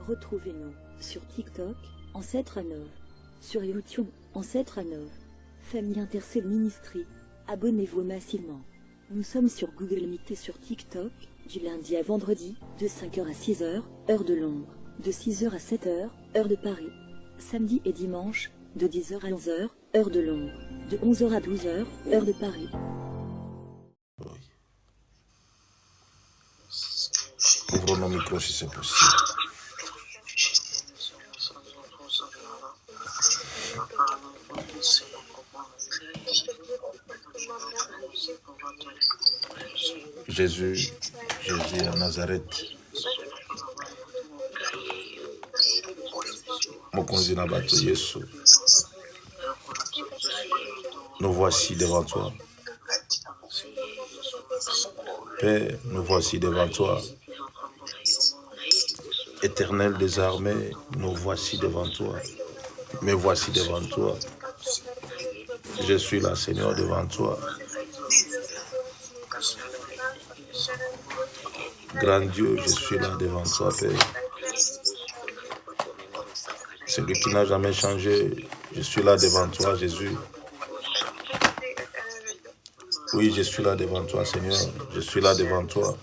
Retrouvez-nous sur TikTok, Ancêtre Anov. Sur YouTube, Ancêtre Anov. Famille Intercelle Ministry. Abonnez-vous massivement. Nous sommes sur Google Meet et sur TikTok, du lundi à vendredi, de 5h à 6h, heure de Londres, de 6h à 7h, heure de Paris. Samedi et dimanche, de 10h à 11h, heure de Londres, de 11h à 12h, heure de Paris. Ouvrons nos micros si c'est possible. Jésus à Nazareth. Mokonzi na bato Yesu. Nous voici devant toi. Père, nous voici devant toi. Éternel des armées, nous voici devant toi. Me voici devant toi. Je suis là, Seigneur, devant toi. Grand Dieu, je suis là devant toi, Père. Celui qui n'a jamais changé, je suis là devant toi, Jésus. Oui, je suis là devant toi, Seigneur. Je suis là devant toi.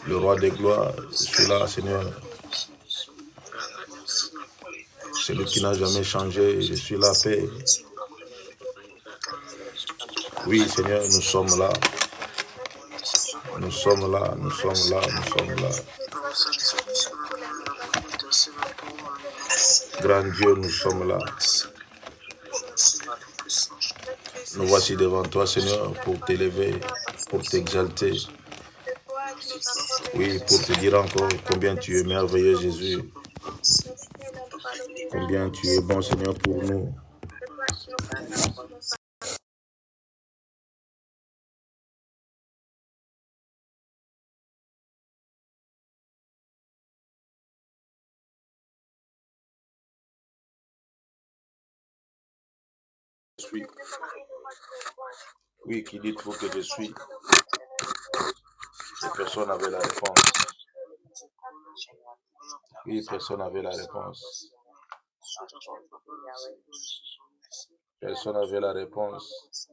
Le roi des gloires, je suis là, Seigneur. Celui qui n'a jamais changé, je suis là, Père. Oui, Seigneur, nous sommes là. Nous sommes là, nous sommes là, nous sommes là. Grand Dieu, nous sommes là. Nous voici devant toi, Seigneur, pour t'élever, pour t'exalter. Oui, pour te dire encore combien tu es merveilleux, Jésus. Combien tu es bon, Seigneur, pour nous. Oui, qui dit trop que je suis. Et personne n'avait la réponse. Oui, personne n'avait la réponse. Personne n'avait la réponse.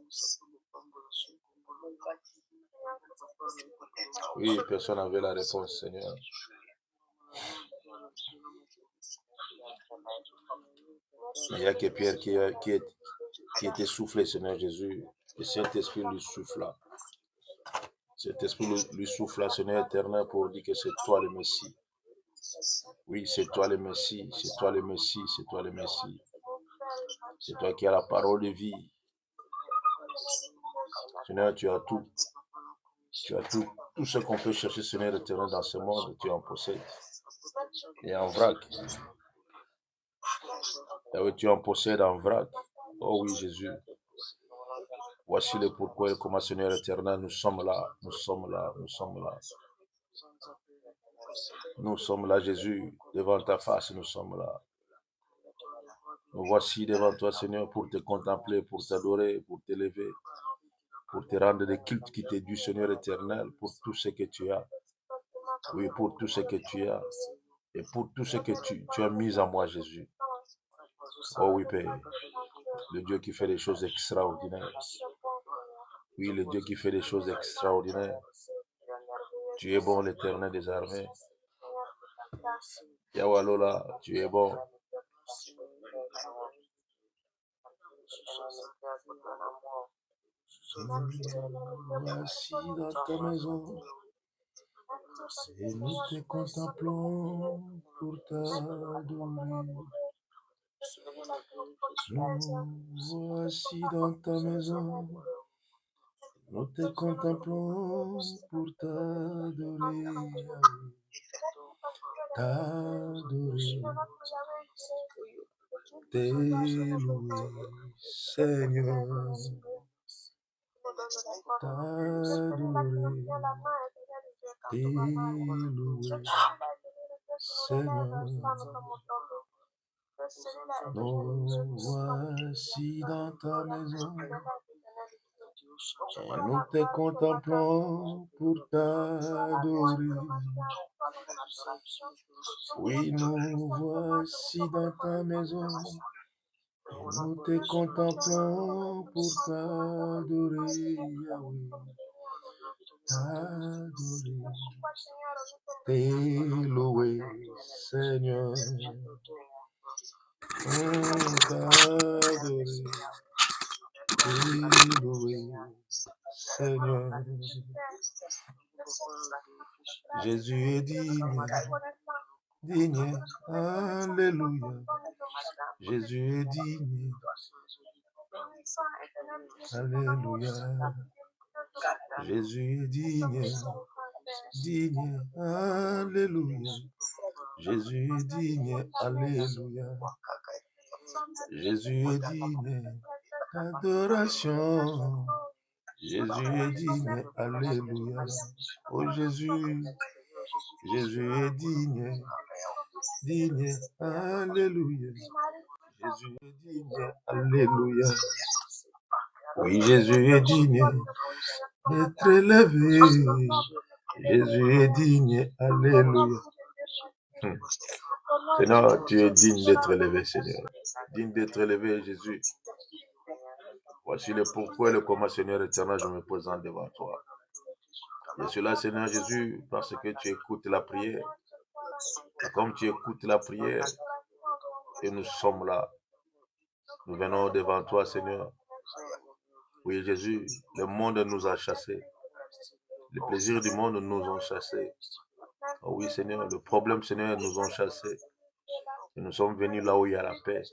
Oui, personne n'avait la réponse, Seigneur. Mais il n'y a que Pierre qui était soufflé, Seigneur Jésus. Le Saint-Esprit lui souffla. Cet esprit lui souffla, Seigneur éternel, pour dire que c'est toi le Messie. Oui, c'est toi le Messie, c'est toi le Messie, c'est toi le Messie. C'est toi qui as la parole de vie. Seigneur, tu as tout. Tu as tout. Tout ce qu'on peut chercher, Seigneur éternel, dans ce monde, tu en possèdes. Et en vrac. Ah oui, tu en possèdes en vrac. Oh oui, Jésus. Voici le pourquoi et comment, Seigneur éternel, nous sommes là, nous sommes là, nous sommes là. Nous sommes là, Jésus, devant ta face, nous sommes là. Nous voici devant toi, Seigneur, pour te contempler, pour t'adorer, pour t'élever, pour te rendre des cultes qui t'est dû, Seigneur éternel, pour tout ce que tu as. Oui, pour tout ce que tu as. Et pour tout ce que tu as mis en moi, Jésus. Oh oui, Père. Le Dieu qui fait des choses extraordinaires. Oui, le Dieu qui fait des choses extraordinaires. Tu es bon, l'Éternel des armées. Yahweh Lola, tu es bon. Voici dans ta maison, et nous te contemplons pour t'adorer. Nous voici dans ta maison, nous te contemplons pour t'adorer. T'adorer, t'élouer, Seigneur. T'adorer, t'élouer, Seigneur. Nous voici dans ta maison, Et nous te contemplons pour t'adorer. Oui, nous voici dans ta maison. Et nous te contemplons pour t'adorer, Yahweh. T'adorer, t'élouer, Seigneur. T'adorer, t'élouer, Seigneur. Jésus est digne, digne, alléluia. Jésus est digne, alléluia. Jésus est digne, digne, alléluia. Jésus est digne, alléluia. Jésus est digne d'adoration. Jésus est digne, alléluia. Oh Jésus, Jésus est digne, digne, alléluia. Jésus est digne, alléluia. Oui, Jésus est digne d'être élevé. Jésus est digne, alléluia. Seigneur, tu es digne d'être élevé, Seigneur. Digne d'être élevé, Jésus. Voici le pourquoi et le comment, Seigneur éternel, je me présente devant toi. Et cela, Seigneur Jésus, parce que tu écoutes la prière. Et comme tu écoutes la prière, et nous sommes là, nous venons devant toi, Seigneur. Oui, Jésus, le monde nous a chassés. Les plaisirs du monde nous ont chassés. Oh oui, Seigneur, le problème, Seigneur, nous ont chassés. Et nous sommes venus là où il y a la paix,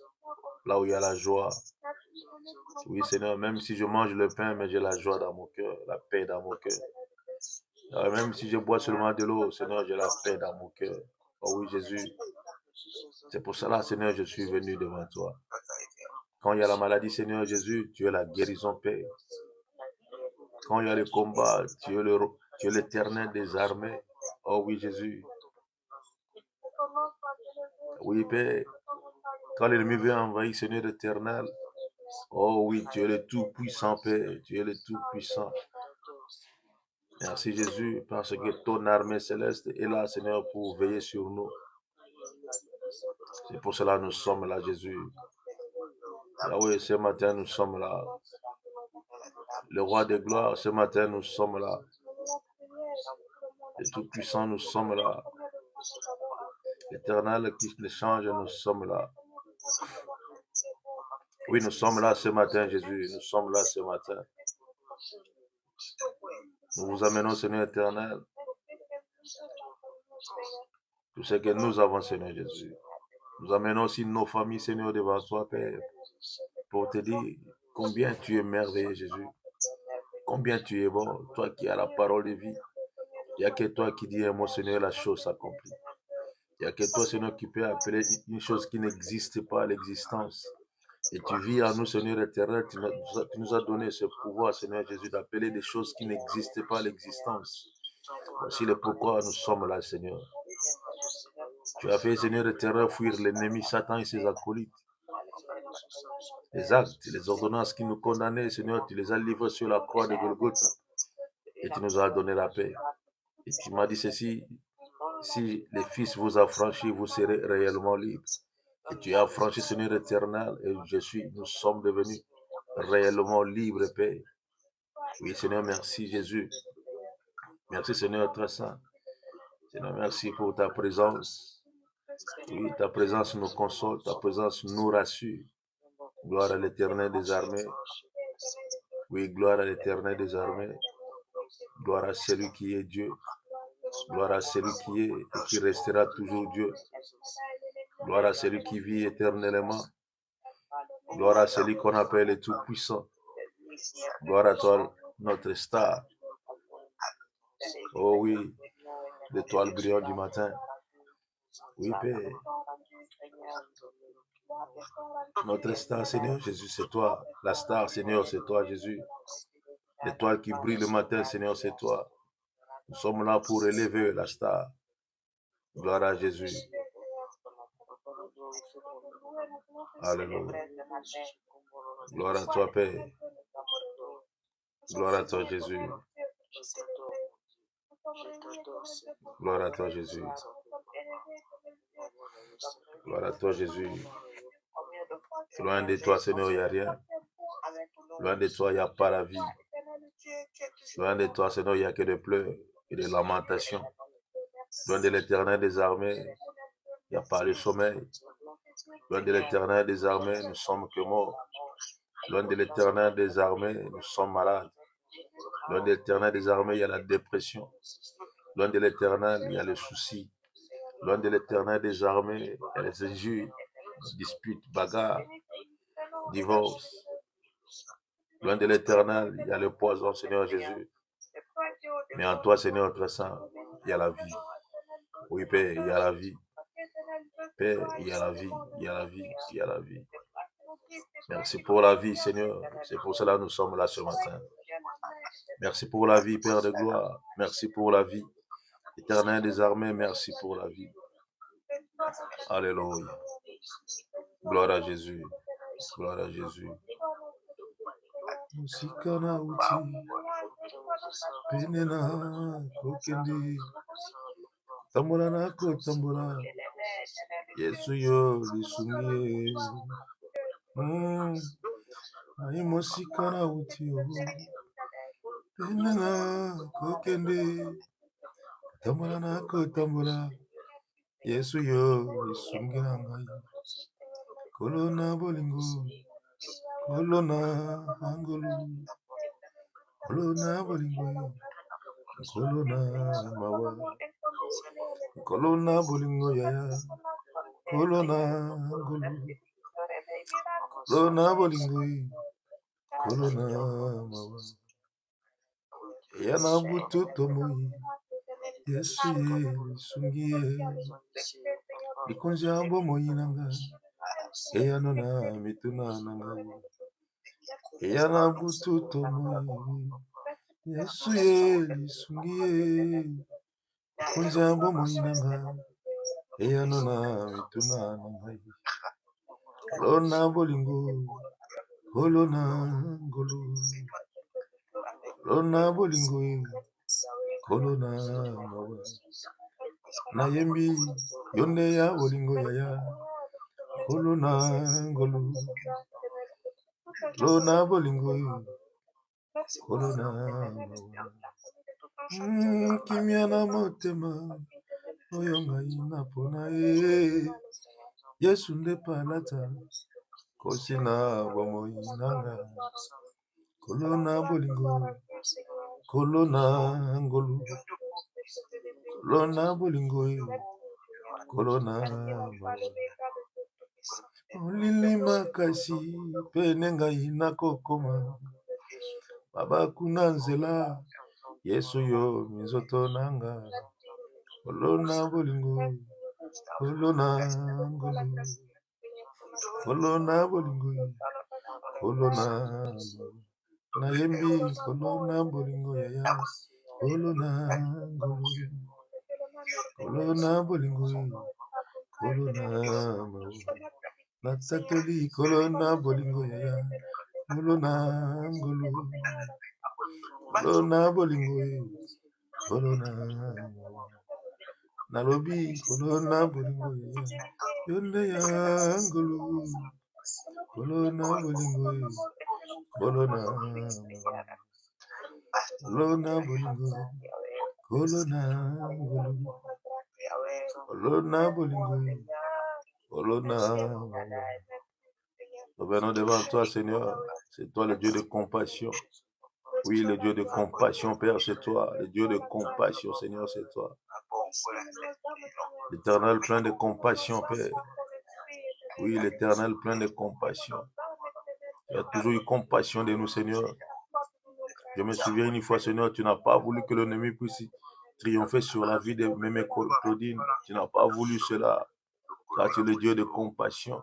là où il y a la joie. Oui, Seigneur, même si je mange le pain, mais j'ai la joie dans mon cœur, la paix dans mon cœur. Même si je bois seulement de l'eau, Seigneur, j'ai la paix dans mon cœur. Oh oui, Jésus. C'est pour cela, Seigneur, je suis venu devant toi. Quand il y a la maladie, Seigneur Jésus, tu es la guérison, Père. Quand il y a le combat, tu es l'Éternel des armées. Oh oui, Jésus. Oui, Père. Quand l'ennemi veut envahir, Seigneur éternel, oh oui, tu es le tout-puissant, Père. Tu es le tout-puissant. Merci, Jésus, parce que ton armée céleste est là, Seigneur, pour veiller sur nous. C'est pour cela que nous sommes là, Jésus. Yahweh, ce matin, nous sommes là. Le roi de gloire, ce matin, nous sommes là. Le tout-puissant, nous sommes là. L'éternel qui ne change, nous sommes là. Oui, nous sommes là ce matin, Jésus. Nous sommes là ce matin. Nous vous amenons, Seigneur éternel, tout ce que nous avons, Seigneur Jésus. Nous amenons aussi nos familles, Seigneur, devant toi, Père, pour te dire combien tu es merveilleux, Jésus. Combien tu es bon, toi qui as la parole de vie. Il n'y a que toi qui dis un mot, Seigneur, la chose s'accomplit. Il n'y a que toi, Seigneur, qui peut appeler une chose qui n'existe pas à l'existence. Et tu vis en nous, Seigneur éternel, tu nous as donné ce pouvoir, Seigneur Jésus, d'appeler des choses qui n'existent pas à l'existence. Voici le pourquoi nous sommes là, Seigneur. Tu as fait, Seigneur éternel, fuir l'ennemi Satan et ses acolytes. Les actes, les ordonnances qui nous condamnaient, Seigneur, tu les as livrés sur la croix de Golgotha. Et tu nous as donné la paix. Et tu m'as dit ceci, si le Fils vous a franchi, vous serez réellement libre. Et tu as franchi, Seigneur éternel, et nous sommes devenus réellement libres, Père. Oui, Seigneur, merci Jésus. Merci, Seigneur très saint. Seigneur, merci pour ta présence. Oui, ta présence nous console, ta présence nous rassure. Gloire à l'Éternel des armées. Oui, gloire à l'Éternel des armées. Gloire à celui qui est Dieu. Gloire à celui qui est et qui restera toujours Dieu. Gloire à celui qui vit éternellement. Gloire à celui qu'on appelle le Tout-Puissant. Gloire à toi, notre star. Oh oui, l'étoile brillante du matin. Oui, Père. Notre star, Seigneur Jésus, c'est toi. La star, Seigneur, c'est toi, Jésus. L'étoile qui brille le matin, Seigneur, c'est toi. Nous sommes là pour élever la star. Gloire à Jésus. Alléluia. Gloire à toi, Père. Gloire à toi, Jésus. Gloire à toi, Jésus. Gloire à toi, Jésus. Loin de toi, Seigneur, il n'y a rien. Loin de toi, il n'y a pas la vie. Loin de toi, Seigneur, il n'y a que des pleurs et des lamentations. Loin de l'Éternel des armées, il n'y a pas de sommeil. Loin de l'Éternel des armées, nous sommes que morts. Loin de l'Éternel des armées, nous sommes malades. Loin de l'Éternel des armées, il y a la dépression. Loin de l'Éternel, il y a le souci. Loin de l'Éternel des armées, il y a les injures, disputes, bagarres, divorces. Loin de l'Éternel, il y a le poison, Seigneur Jésus. Mais en toi, Seigneur très saint, il y a la vie. Oui, Père, il y a la vie. Père, il y a la vie, il y a la vie, il y a la vie. Merci pour la vie, Seigneur. C'est pour cela que nous sommes là ce matin. Merci pour la vie, Père de gloire. Merci pour la vie. Éternel des armées, merci pour la vie. Alléluia. Gloire à Jésus. Gloire à Jésus. Musikana uti penena kokendi tambula nako tambula Yesu yo lisumie ai musikana uti penena kokendi tambula nako tambula Yesu yo lisumia ngai kolona bolingo kolona angolu kolona bolingo kolona mawa kolona bolingo yaya kolona angolu kolona bolingo kolona mawa yana butu tomoi Yesu ye sungie likonzi ambo moyinanga eyano na mituna nanga eyana butu tomoi Yesu ye lisungie likonzi ambo moyinanga eyano na mituna nanga kolona bolingo kolona ngolo kolona bolingo kolona mawa nayembi yonde ya bolingo yaya kolona ngolo kolona bolingo kolona mawa kimia na motema oyo ngai napona ye Yesu nde palata kosina bomoi nanga kolona bolingo kolona ngolo kolona bolingo kolona mawa olili makasi pene ngai nakokoma babakuna nzela Yesu yo minzoto nanga kolona bolingo kolona ngolo kolona bolingo kolona nayembi kolona bolingo yaya kolona ngolo kolona bolingo kolona mawa natatoli kolona bolingo yaya kolona ngolo kolona bolingo kolona mawa nalobi kolona bolingo yaya yonde ya ngolo kolona bolingo kolona mawa kolona bolingo kolona ngolo kolona bolingo kolona mawa. Nous venons devant toi, Seigneur. C'est toi le Dieu de compassion. Oui, le Dieu de compassion, Père, c'est toi. Le Dieu de compassion, Seigneur, c'est toi. L'Éternel plein de compassion, Père. Oui, l'Éternel plein de compassion. Tu as toujours eu compassion de nous, Seigneur. Je me souviens une fois, Seigneur, tu n'as pas voulu que l'ennemi puisse triompher sur la vie de Mémé Claudine. Tu n'as pas voulu cela, car tu es le Dieu de compassion.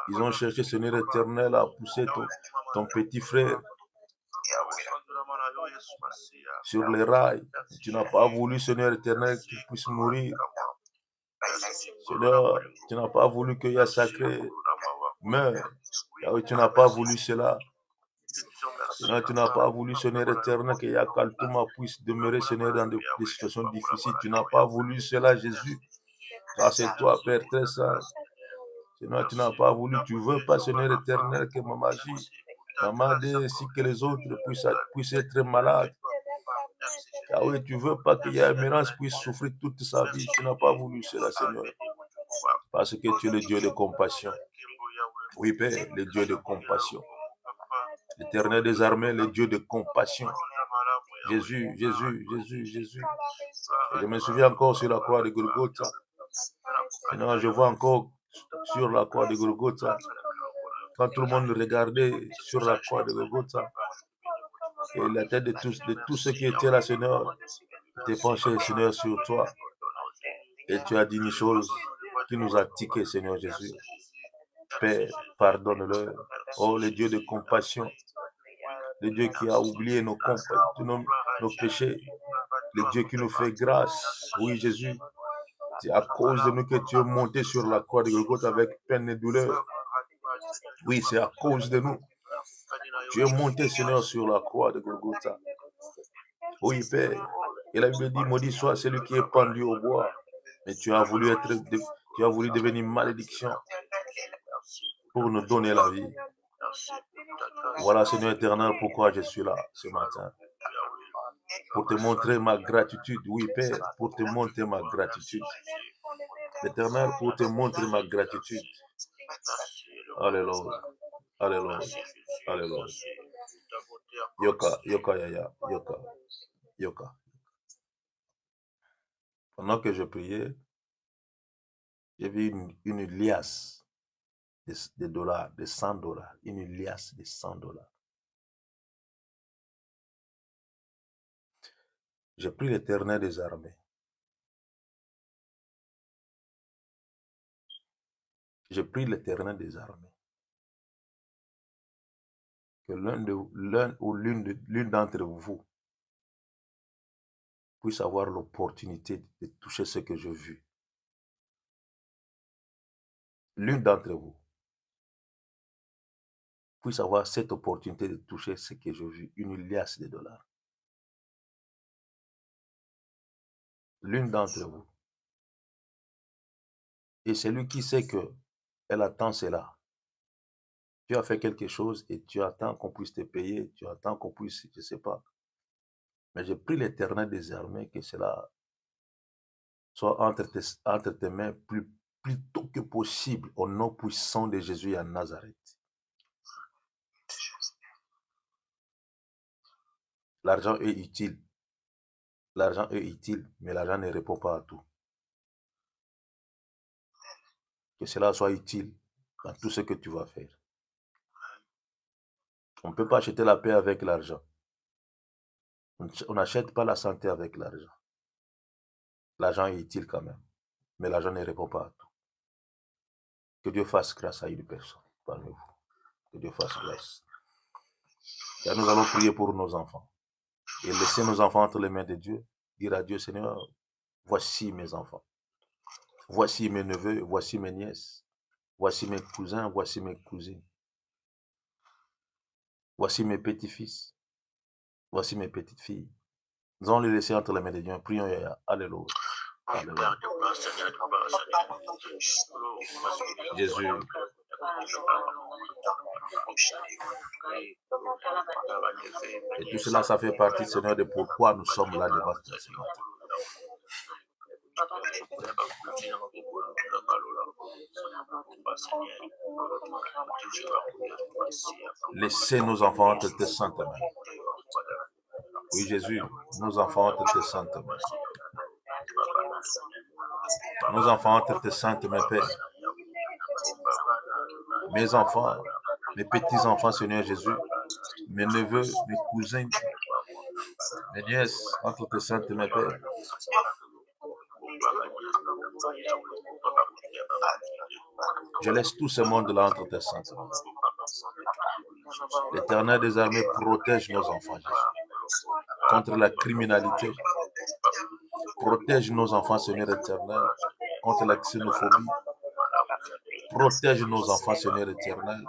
Ils ont cherché, Seigneur éternel, à pousser ton petit frère sur les rails. Tu n'as pas voulu, Seigneur éternel, qu'il puisse mourir. Seigneur, tu n'as pas voulu que Yahya Sacré meure. Tu n'as pas voulu cela. Seigneur, tu n'as pas voulu, Seigneur éternel, que Yakaltuma puisse demeurer, Seigneur, dans des situations difficiles. Tu n'as pas voulu cela, Jésus. Car c'est toi, Père très saint. Seigneur, tu n'as pas voulu, tu ne veux pas, Seigneur éternel, que Maman Dé ainsi que les autres puissent être malades. Car oui, tu ne veux pas que Yamérance puisse souffrir toute sa vie. Tu n'as pas voulu cela, Seigneur. Parce que tu es le Dieu de compassion. Oui, Père, le Dieu de compassion. L'Éternel des armées, le Dieu de compassion. Jésus, Jésus, Jésus, Jésus. Et je me souviens encore sur la croix de Golgotha. Maintenant, je vois encore sur la croix de Golgotha, quand tout le monde regardait sur la croix de Golgotha, et la tête de tous ceux qui étaient là, Seigneur, était penchée, Seigneur, sur toi. Et tu as dit une chose qui nous a tiqué, Seigneur Jésus. Père, pardonne-leur. Oh, le Dieu de compassion, le Dieu qui a oublié nos péchés, le Dieu qui nous fait grâce. Oui, Jésus, c'est à cause de nous que tu es monté sur la croix de Golgotha avec peine et douleur. Oui, c'est à cause de nous. Tu es monté, Seigneur, sur la croix de Golgotha. Oui, Père. Et la Bible dit, maudit soit celui qui est pendu au bois. Mais tu as voulu devenir malédiction pour nous donner la vie. Voilà, Seigneur éternel, pourquoi je suis là ce matin. Pour te montrer ma gratitude. Oui, Père, pour te montrer ma gratitude. Éternel, pour te montrer ma gratitude. Alléluia. Alléluia. Alléluia. Yoka, yoka, yaya, yoka, yoka. Pendant que je priais, j'ai vu une liasse de dollars, de $100. Une liasse de $100. J'ai pris l'Éternel des armées. J'ai pris l'Éternel des armées. Que l'une d'entre vous puisse avoir l'opportunité de toucher ce que j'ai vu. L'une d'entre vous puisse avoir cette opportunité de toucher ce que j'ai vu, une liasse de dollars. L'une d'entre vous. Et celui qui sait que elle attend cela. Tu as fait quelque chose et tu attends qu'on puisse te payer, tu attends qu'on puisse, je ne sais pas. Mais j'ai pris l'Éternel des armées que cela soit entre tes mains plus tôt que possible au nom puissant de Jésus à Nazareth. L'argent est utile. L'argent est utile, mais l'argent ne répond pas à tout. Que cela soit utile dans tout ce que tu vas faire. On ne peut pas acheter la paix avec l'argent. On n'achète pas la santé avec l'argent. L'argent est utile quand même, mais l'argent ne répond pas à tout. Que Dieu fasse grâce à une personne parmi vous. Que Dieu fasse grâce. Et nous allons prier pour nos enfants. Et laisser nos enfants entre les mains de Dieu. Dire à Dieu, Seigneur, voici mes enfants. Voici mes neveux, voici mes nièces. Voici mes cousins, voici mes cousines. Voici mes petits-fils. Voici mes petites filles. Nous allons les laisser entre les mains de Dieu. Prions, Alléluia. Alléluia. Jésus. Et tout cela, ça fait partie, Seigneur, de pourquoi nous sommes là devant toi ce matin. Laissez nos enfants entre tes saintes mains. Oui, Jésus, nos enfants entre tes saintes mains. Nos enfants entre tes saintes mains, Père. Mes enfants, mes petits-enfants, Seigneur Jésus, mes neveux, mes cousins, mes nièces, entre tes saintes mains, Père. Je laisse tout ce monde-là entre tes saintes mains. L'Éternel des armées protège nos enfants, Jésus, contre la criminalité. Protège nos enfants, Seigneur éternel, contre la xénophobie. Protège nos enfants, Seigneur éternel,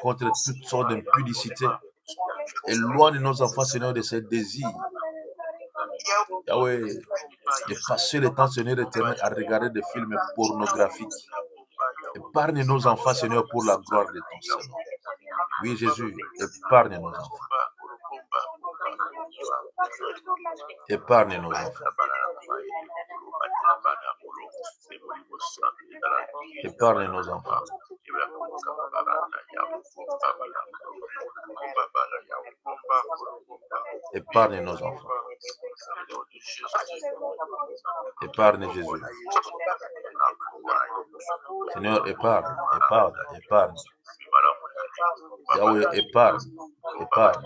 contre toutes sortes d'impudicité. Éloigne nos enfants, Seigneur, de ces désirs. Yahweh, de passer le temps, Seigneur éternel, à regarder des films pornographiques. Épargne nos enfants, Seigneur, pour la gloire de ton Seigneur. Oui, Jésus, épargne nos enfants. Épargne nos enfants. Épargne nos enfants. Épargne nos enfants. Épargne Jésus. Seigneur, épargne, épargne, épargne. Yahweh, épargne, épargne.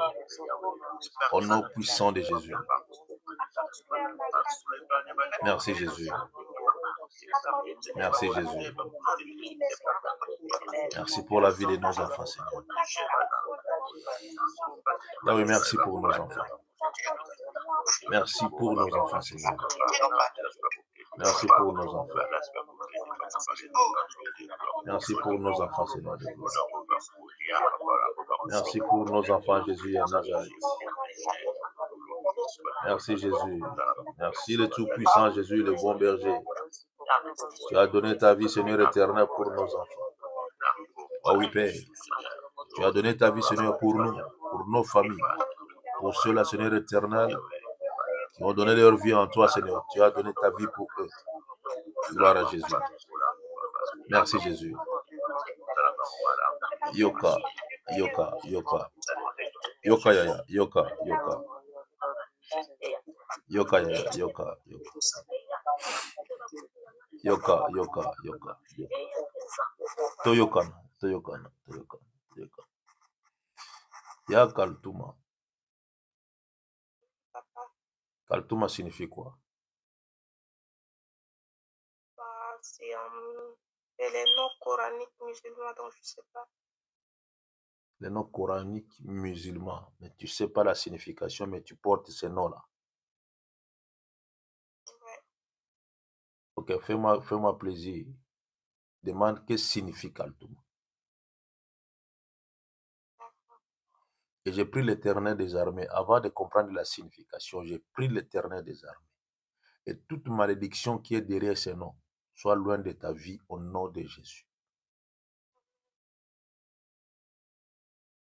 Au nom puissant de Jésus. Merci Jésus. Merci Jésus. Merci pour la vie de nos enfants, Seigneur. Yahweh, merci pour nos enfants. Merci pour nos enfants, Seigneur. Merci pour nos enfants. Merci pour nos enfants, Seigneur. Merci pour nos enfants, Jésus et Nazareth. Merci Jésus. Merci le Tout-Puissant Jésus, le bon berger. Tu as donné ta vie, Seigneur éternel, pour nos enfants. Oh oui, Père. Tu as donné ta vie, Seigneur, pour nous, pour nos familles, pour ceux-là, Seigneur éternel, qui ont donné leur vie en toi, Seigneur. Tu as donné ta vie pour eux. Gloire à Jésus. Merci Jésus. Yoka, yoka, yoka. Yoka, yaya, yoka, yoka. Yoka, yaya, yoka, yoka. Yoka, yoka, yoka. Toyokana, toyokana, toyokana, toyokana. Ya Kaltuma. Kaltuma signifie quoi? C'est les noms coraniques musulmans, donc je ne sais pas. Les noms coraniques musulmans, mais tu ne sais pas la signification, mais tu portes ces noms-là. Ouais. Ok, fais-moi plaisir. Demande qu'est-ce que signifie Kaltuma. Et j'ai pris l'Éternel des armées. Avant de comprendre la signification, j'ai pris l'Éternel des armées. Et toute malédiction qui est derrière ces noms, soit loin de ta vie au nom de Jésus.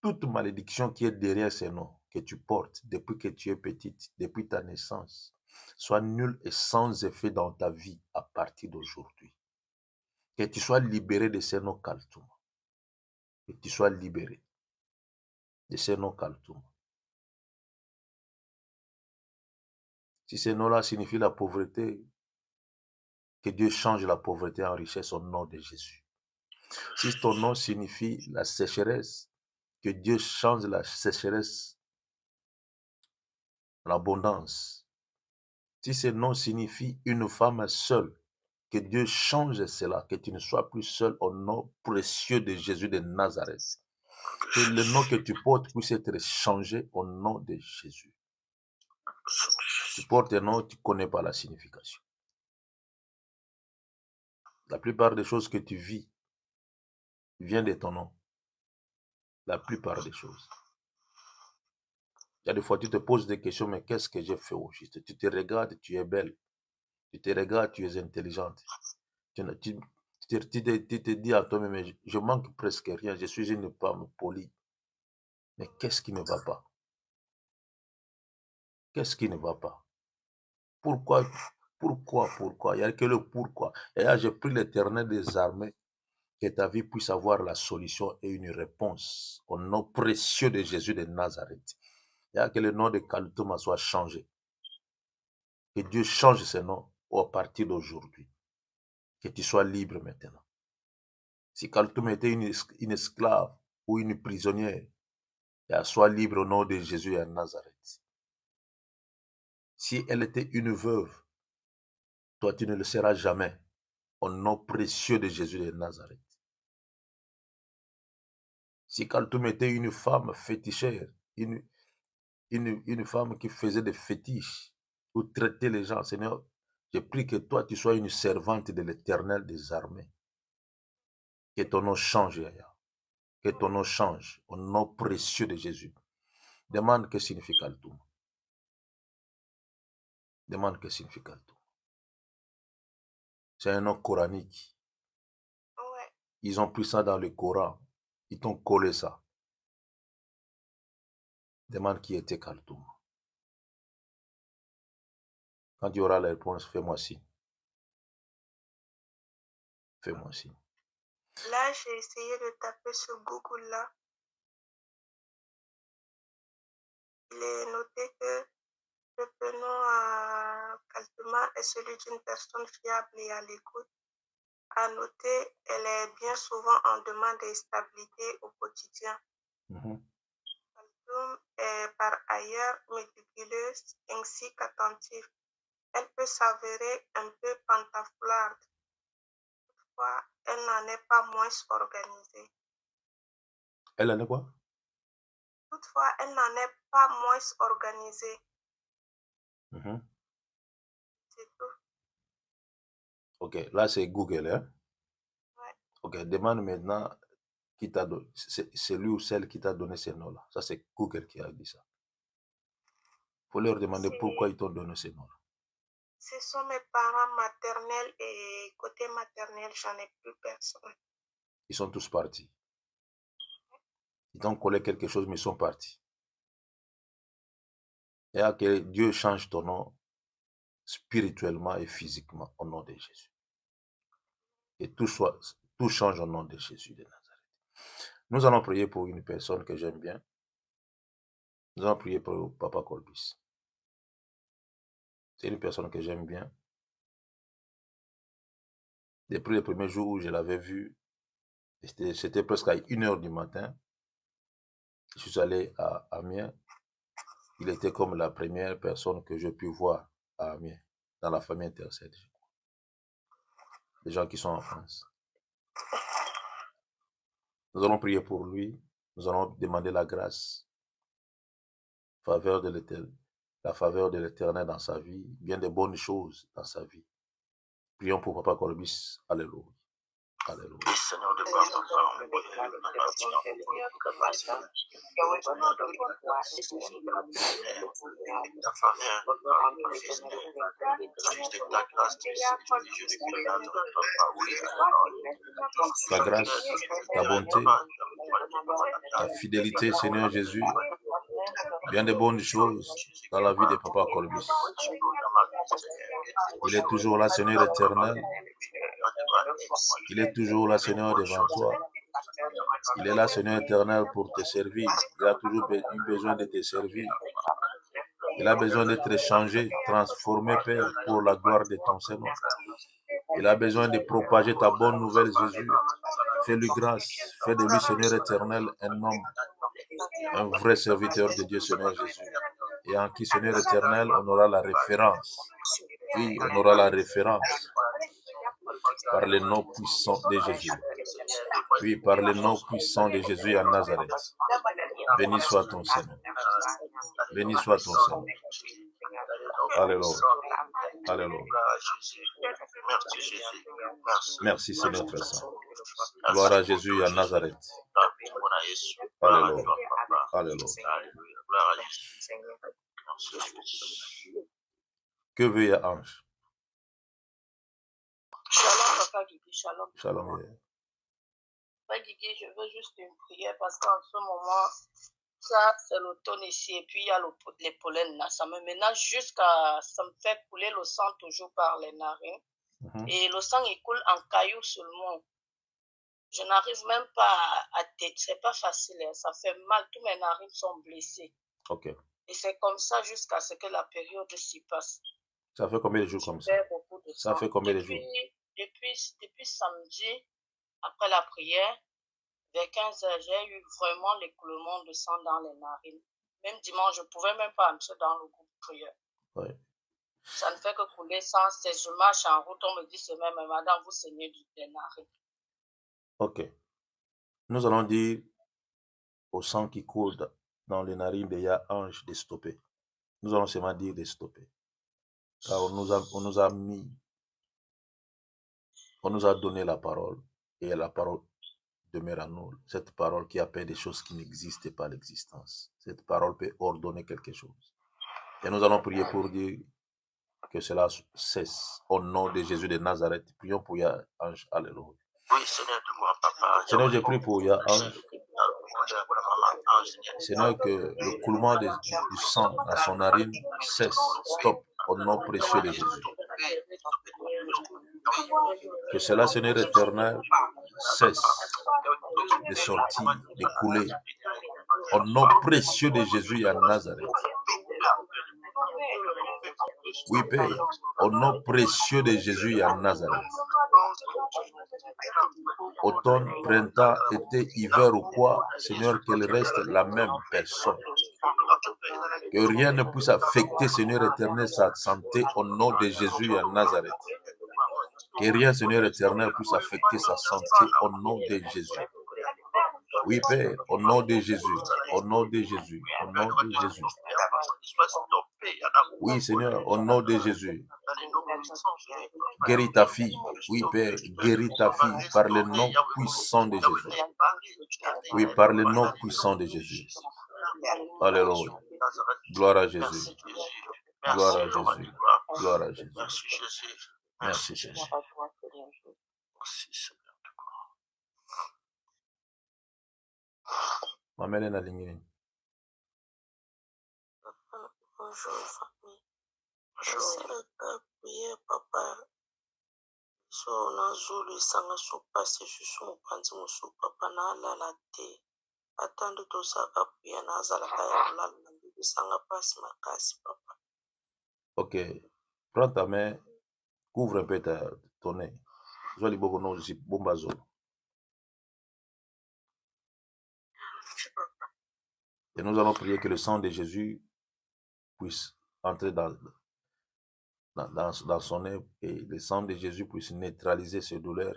Toute malédiction qui est derrière ces noms que tu portes depuis que tu es petite, depuis ta naissance, soit nulle et sans effet dans ta vie à partir d'aujourd'hui. Que tu sois libéré de ces noms Kaltuma. Que tu sois libéré de ces noms Kaltuma. Si ces noms-là signifient la pauvreté, que Dieu change la pauvreté en richesse au nom de Jésus. Si ton nom signifie la sécheresse, que Dieu change la sécheresse en abondance. Si ce nom signifie une femme seule, que Dieu change cela, que tu ne sois plus seul au nom précieux de Jésus de Nazareth. Que le nom que tu portes puisse être changé au nom de Jésus. Tu portes un nom, tu ne connais pas la signification. La plupart des choses que tu vis viennent de ton nom. La plupart des choses. Il y a des fois, tu te poses des questions, mais qu'est-ce que j'ai fait au juste? Tu te regardes, tu es belle. Tu te regardes, tu es intelligente. Tu te dis à toi-même, mais je manque presque rien. Je suis une femme polie. Mais qu'est-ce qui ne va pas? Qu'est-ce qui ne va pas? Pourquoi? Il n'y a que le pourquoi. Et là, j'ai pris l'Éternel des armées, que ta vie puisse avoir la solution et une réponse au nom précieux de Jésus de Nazareth. Il y a que le nom de Kaltuma soit changé. Que Dieu change ce nom à partir d'aujourd'hui. Que tu sois libre maintenant. Si Kaltuma était une esclave ou une prisonnière, sois libre au nom de Jésus à Nazareth. Si elle était une veuve, toi tu ne le seras jamais. Au nom précieux de Jésus de Nazareth. Si Kaltuma était une femme fétichère, une femme qui faisait des fétiches ou traitait les gens, Seigneur, je prie que toi tu sois une servante de l'Éternel des armées. Que ton nom change, Yahya. Que ton nom change au nom précieux de Jésus. Demande que signifie Kaltoum. Demande que signifie Kaltoum. C'est un nom coranique. Ouais. Ils ont pris ça dans le Coran. Ils t'ont collé ça. Demande qui était Kaltoum. Quand tu auras la réponse, fais-moi signe. Fais-moi signe. Là, j'ai essayé de taper sur Google là. Il est noté que le prénom Kaltuma est celui d'une personne fiable et à l'écoute. À noter, elle est bien souvent en demande de stabilité au quotidien. Kaltoum est par ailleurs méticuleuse ainsi qu'attentive. Elle peut s'avérer un peu pantouflarde. Toutefois, elle n'en est pas moins organisée. Elle en est quoi? Toutefois, elle n'en est pas moins organisée. C'est tout. Ok, là c'est Google, hein? Ouais. Ok, demande maintenant qui t'a donné, c'est lui ou celle qui t'a donné ces noms-là. Ça c'est Google qui a dit ça. Faut leur demander pourquoi ils t'ont donné ces noms-là. Ce sont mes parents maternels et côté maternel, j'en ai plus personne. Ils sont tous partis. Ils t'ont collé quelque chose, mais ils sont partis. Et à que Dieu change ton nom spirituellement et physiquement au nom de Jésus. Et tout change au nom de Jésus de Nazareth. Nous allons prier pour une personne que j'aime bien. Nous allons prier pour Papa Colbis. C'est une personne que j'aime bien. Depuis le premier jour où je l'avais vu, c'était presque à 1h du matin. Je suis allé à Amiens. Il était comme la première personne que j'ai pu voir à Amiens, dans la famille Intercède. Les gens qui sont en France. Nous allons prier pour lui. Nous allons demander la grâce, la faveur de l'Éternel dans sa vie, bien de bonnes choses dans sa vie. Prions pour Papa Colbis. Alléluia. Alléluia. Seigneur de gloire, Papa, on prie la grâce, ta faveur, ton fils de ta grâce, tu Jésus de Nazareth, Papa, oui, Ta grâce, ta bonté, ta fidélité, Seigneur Jésus, bien de bonnes choses dans la vie de Papa Colbis. Il est toujours là, Seigneur éternel. Il est toujours là, Seigneur, devant toi. Il est là, Seigneur éternel, pour te servir. Il a toujours eu besoin de te servir. Il a besoin d'être changé, transformé, Père, pour la gloire de ton Seigneur. Il a besoin de propager ta bonne nouvelle, Jésus. Fais-lui grâce. Fais de lui, Seigneur éternel, un homme, un vrai serviteur de Dieu, Seigneur Jésus. Et en qui, Seigneur éternel, on aura la référence. Oui, on aura la référence par le nom puissant de Jésus. Oui, par le nom puissant de Jésus à Nazareth. Béni soit ton Seigneur. Béni soit ton Seigneur. Alléluia. Alléluia. Merci Seigneur Très Saint. Gloire à Jésus à Nazareth. Alléluia. Alléluia. Que veut Ange? Shalom, Papa Guigui, shalom. Shalom. Papa Guigui, je veux juste une prière parce qu'en ce moment, ça, c'est l'automne ici et puis il y a les pollens là. Ça me ménage ça me fait couler le sang toujours par les narines. Et le sang, il coule en cailloux seulement. Je n'arrive même pas à tête. C'est pas facile, hein. Ça fait mal. Tous mes narines sont blessées. Ok. Et c'est comme ça jusqu'à ce que la période s'y passe. Ça fait combien de jours comme ça? Ça fait combien de jours? Depuis samedi, après la prière, vers 15h, j'ai eu vraiment l'écoulement de sang dans les narines. Même dimanche, je ne pouvais même pas entrer dans le groupe de prière. Oui. Ça ne fait que couler sans cesse. Je marche en route, on me dit c'est même, madame, vous saignez des narines. Ok. Nous allons dire au sang qui coule dans les narines de Ange de stopper. Nous allons seulement dire de stopper. Car on nous a donné la parole, et la parole demeure en nous. Cette parole qui appelle des choses qui n'existaient pas l'existence. Cette parole peut ordonner quelque chose. Et nous allons prier pour dire que cela cesse. Au nom de Jésus de Nazareth, prions pour Yah-Ange. Alléluia. Oui, Seigneur, de moi, papa. Seigneur, je prie pour Yah-Ange. Seigneur, que le coulement du sang dans son narine cesse, stop, au nom précieux de Jésus. Que cela, Seigneur éternel, cesse de sortir, de couler, au nom précieux de Jésus à Nazareth. Oui, Père, au nom précieux de Jésus à Nazareth. Automne, printemps, été, hiver ou quoi, Seigneur, qu'elle reste la même personne. Que rien ne puisse affecter, Seigneur éternel, sa santé au nom de Jésus à Nazareth. Que rien, Seigneur éternel, puisse affecter sa santé au nom de Jésus. Oui, Père, au nom de Jésus, au nom de Jésus, au nom de Jésus. Oui, Seigneur, au nom de Jésus. Guéris ta fille. Oui, Père, guéris ta fille par le nom puissant de Jésus. Oui, par le nom puissant de Jésus. Alléluia. Gloire à Jésus. Gloire à Jésus. Gloire à Jésus. Merci, Seigneur. Maman na lingine. Bonjour, famille. Je prier, papa. So na zulu sanga so passe sur mon panzi musu papa na la te. Attendre tout ça prier na zala kaya la na sanga passe makasi papa. Ok. Prends ta main, couvre un peu ton nez. Zoli boko no zi bombazo. Et nous allons prier que le sang de Jésus puisse entrer dans son nez et le sang de Jésus puisse neutraliser ce douleur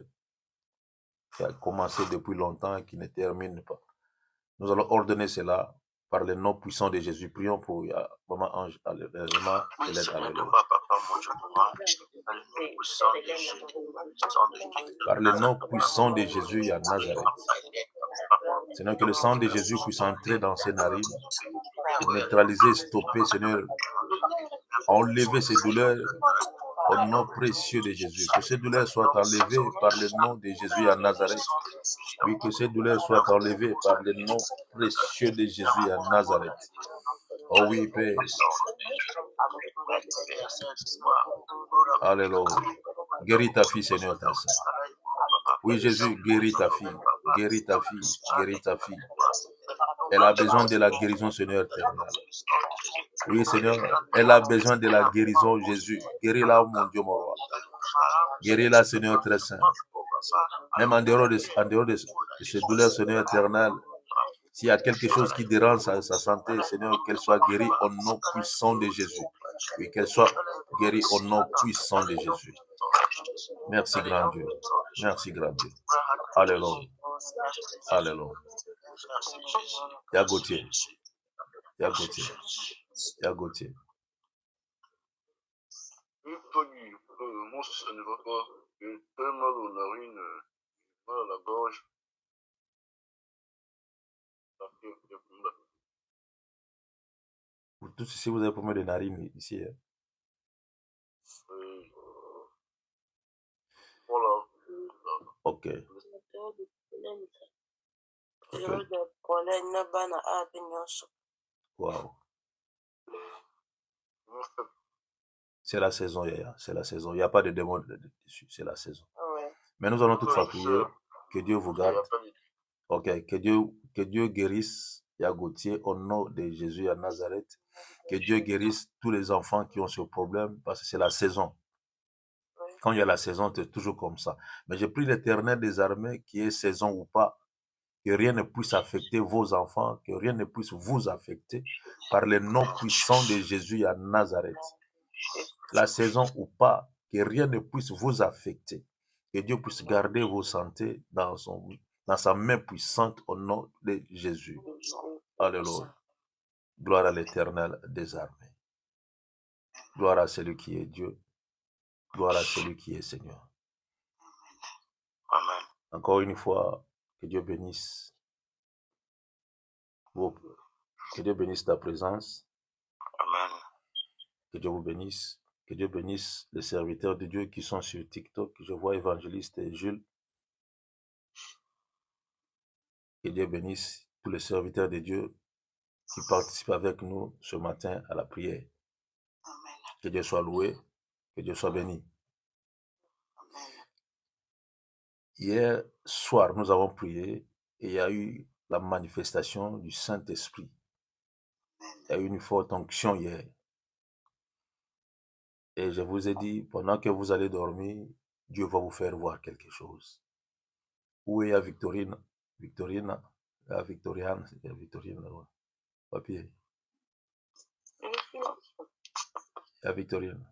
qui a commencé depuis longtemps et qui ne termine pas. Nous allons ordonner cela par le nom puissant de Jésus. Prions pour Maman Ange. Alléluia. Par le nom puissant de Jésus à Nazareth. Seigneur, que le sang de Jésus puisse entrer dans ses narines, neutraliser, stopper, Seigneur, enlever ces douleurs au nom précieux de Jésus. Que ces douleurs soient enlevées par le nom de Jésus à Nazareth. Oui, que ces douleurs soient enlevées par le nom précieux de Jésus à Nazareth. Oh oui, Père. Alléluia. Guéris ta fille, Seigneur, ta sœur. Oui, Jésus, guéris ta fille. Guéris ta fille. Guéris ta fille. Elle a besoin de la guérison, Seigneur éternel. Oui, Seigneur, elle a besoin de la guérison, Jésus. Guéris-la, mon Dieu, mon roi. Guéris-la, Seigneur très saint. Même en dehors de ces douleurs, Seigneur éternel, s'il y a quelque chose qui dérange sa santé, Seigneur, qu'elle soit guérie au nom puissant de Jésus. Oui, qu'elle soit guérie au nom puissant de Jésus. Merci, grand Dieu. Merci, grand Dieu. Alléluia. Alléluia. Yagotier. Yagotier. Yagotier. Moi, ça ne va pas. J'ai très mal aux narines, mal à la gorge. Pour tous ici, vous avez problème de narines ici. Hein? Voilà. Ok. Wow. C'est la saison, Yaya. C'est la saison. Il n'y a pas de démon dessus. C'est la saison. Mais nous allons toutefois prier que Dieu vous garde. Ok. Que Dieu guérisse Yagotier au nom de Jésus à Nazareth. Que Dieu guérisse tous les enfants qui ont ce problème parce que c'est la saison. Quand il y a la saison, c'est toujours comme ça. Mais je prie l'Éternel des armées, qui est saison ou pas, que rien ne puisse affecter vos enfants, que rien ne puisse vous affecter par le nom puissant de Jésus à Nazareth. La saison ou pas, que rien ne puisse vous affecter. Que Dieu puisse garder vos santé dans sa main puissante au nom de Jésus. Alléluia. Gloire à l'Éternel des armées. Gloire à celui qui est Dieu. Gloire à celui qui est Seigneur. Amen. Encore une fois, Que Dieu bénisse que Dieu bénisse ta présence. Amen. Que Dieu vous bénisse. Que Dieu bénisse les serviteurs de Dieu qui sont sur TikTok. Je vois Évangéliste et Jules. Que Dieu bénisse tous les serviteurs de Dieu qui participent avec nous ce matin à la prière. Amen. Que Dieu soit loué, que Dieu soit béni. Amen. Hier soir, nous avons prié et il y a eu la manifestation du Saint-Esprit. Il y a eu une forte onction hier. Et je vous ai dit, pendant que vous allez dormir, Dieu va vous faire voir quelque chose. Où est Victorine? Victorine, Victoriane, Victorine, ouais. Papier. Victorine.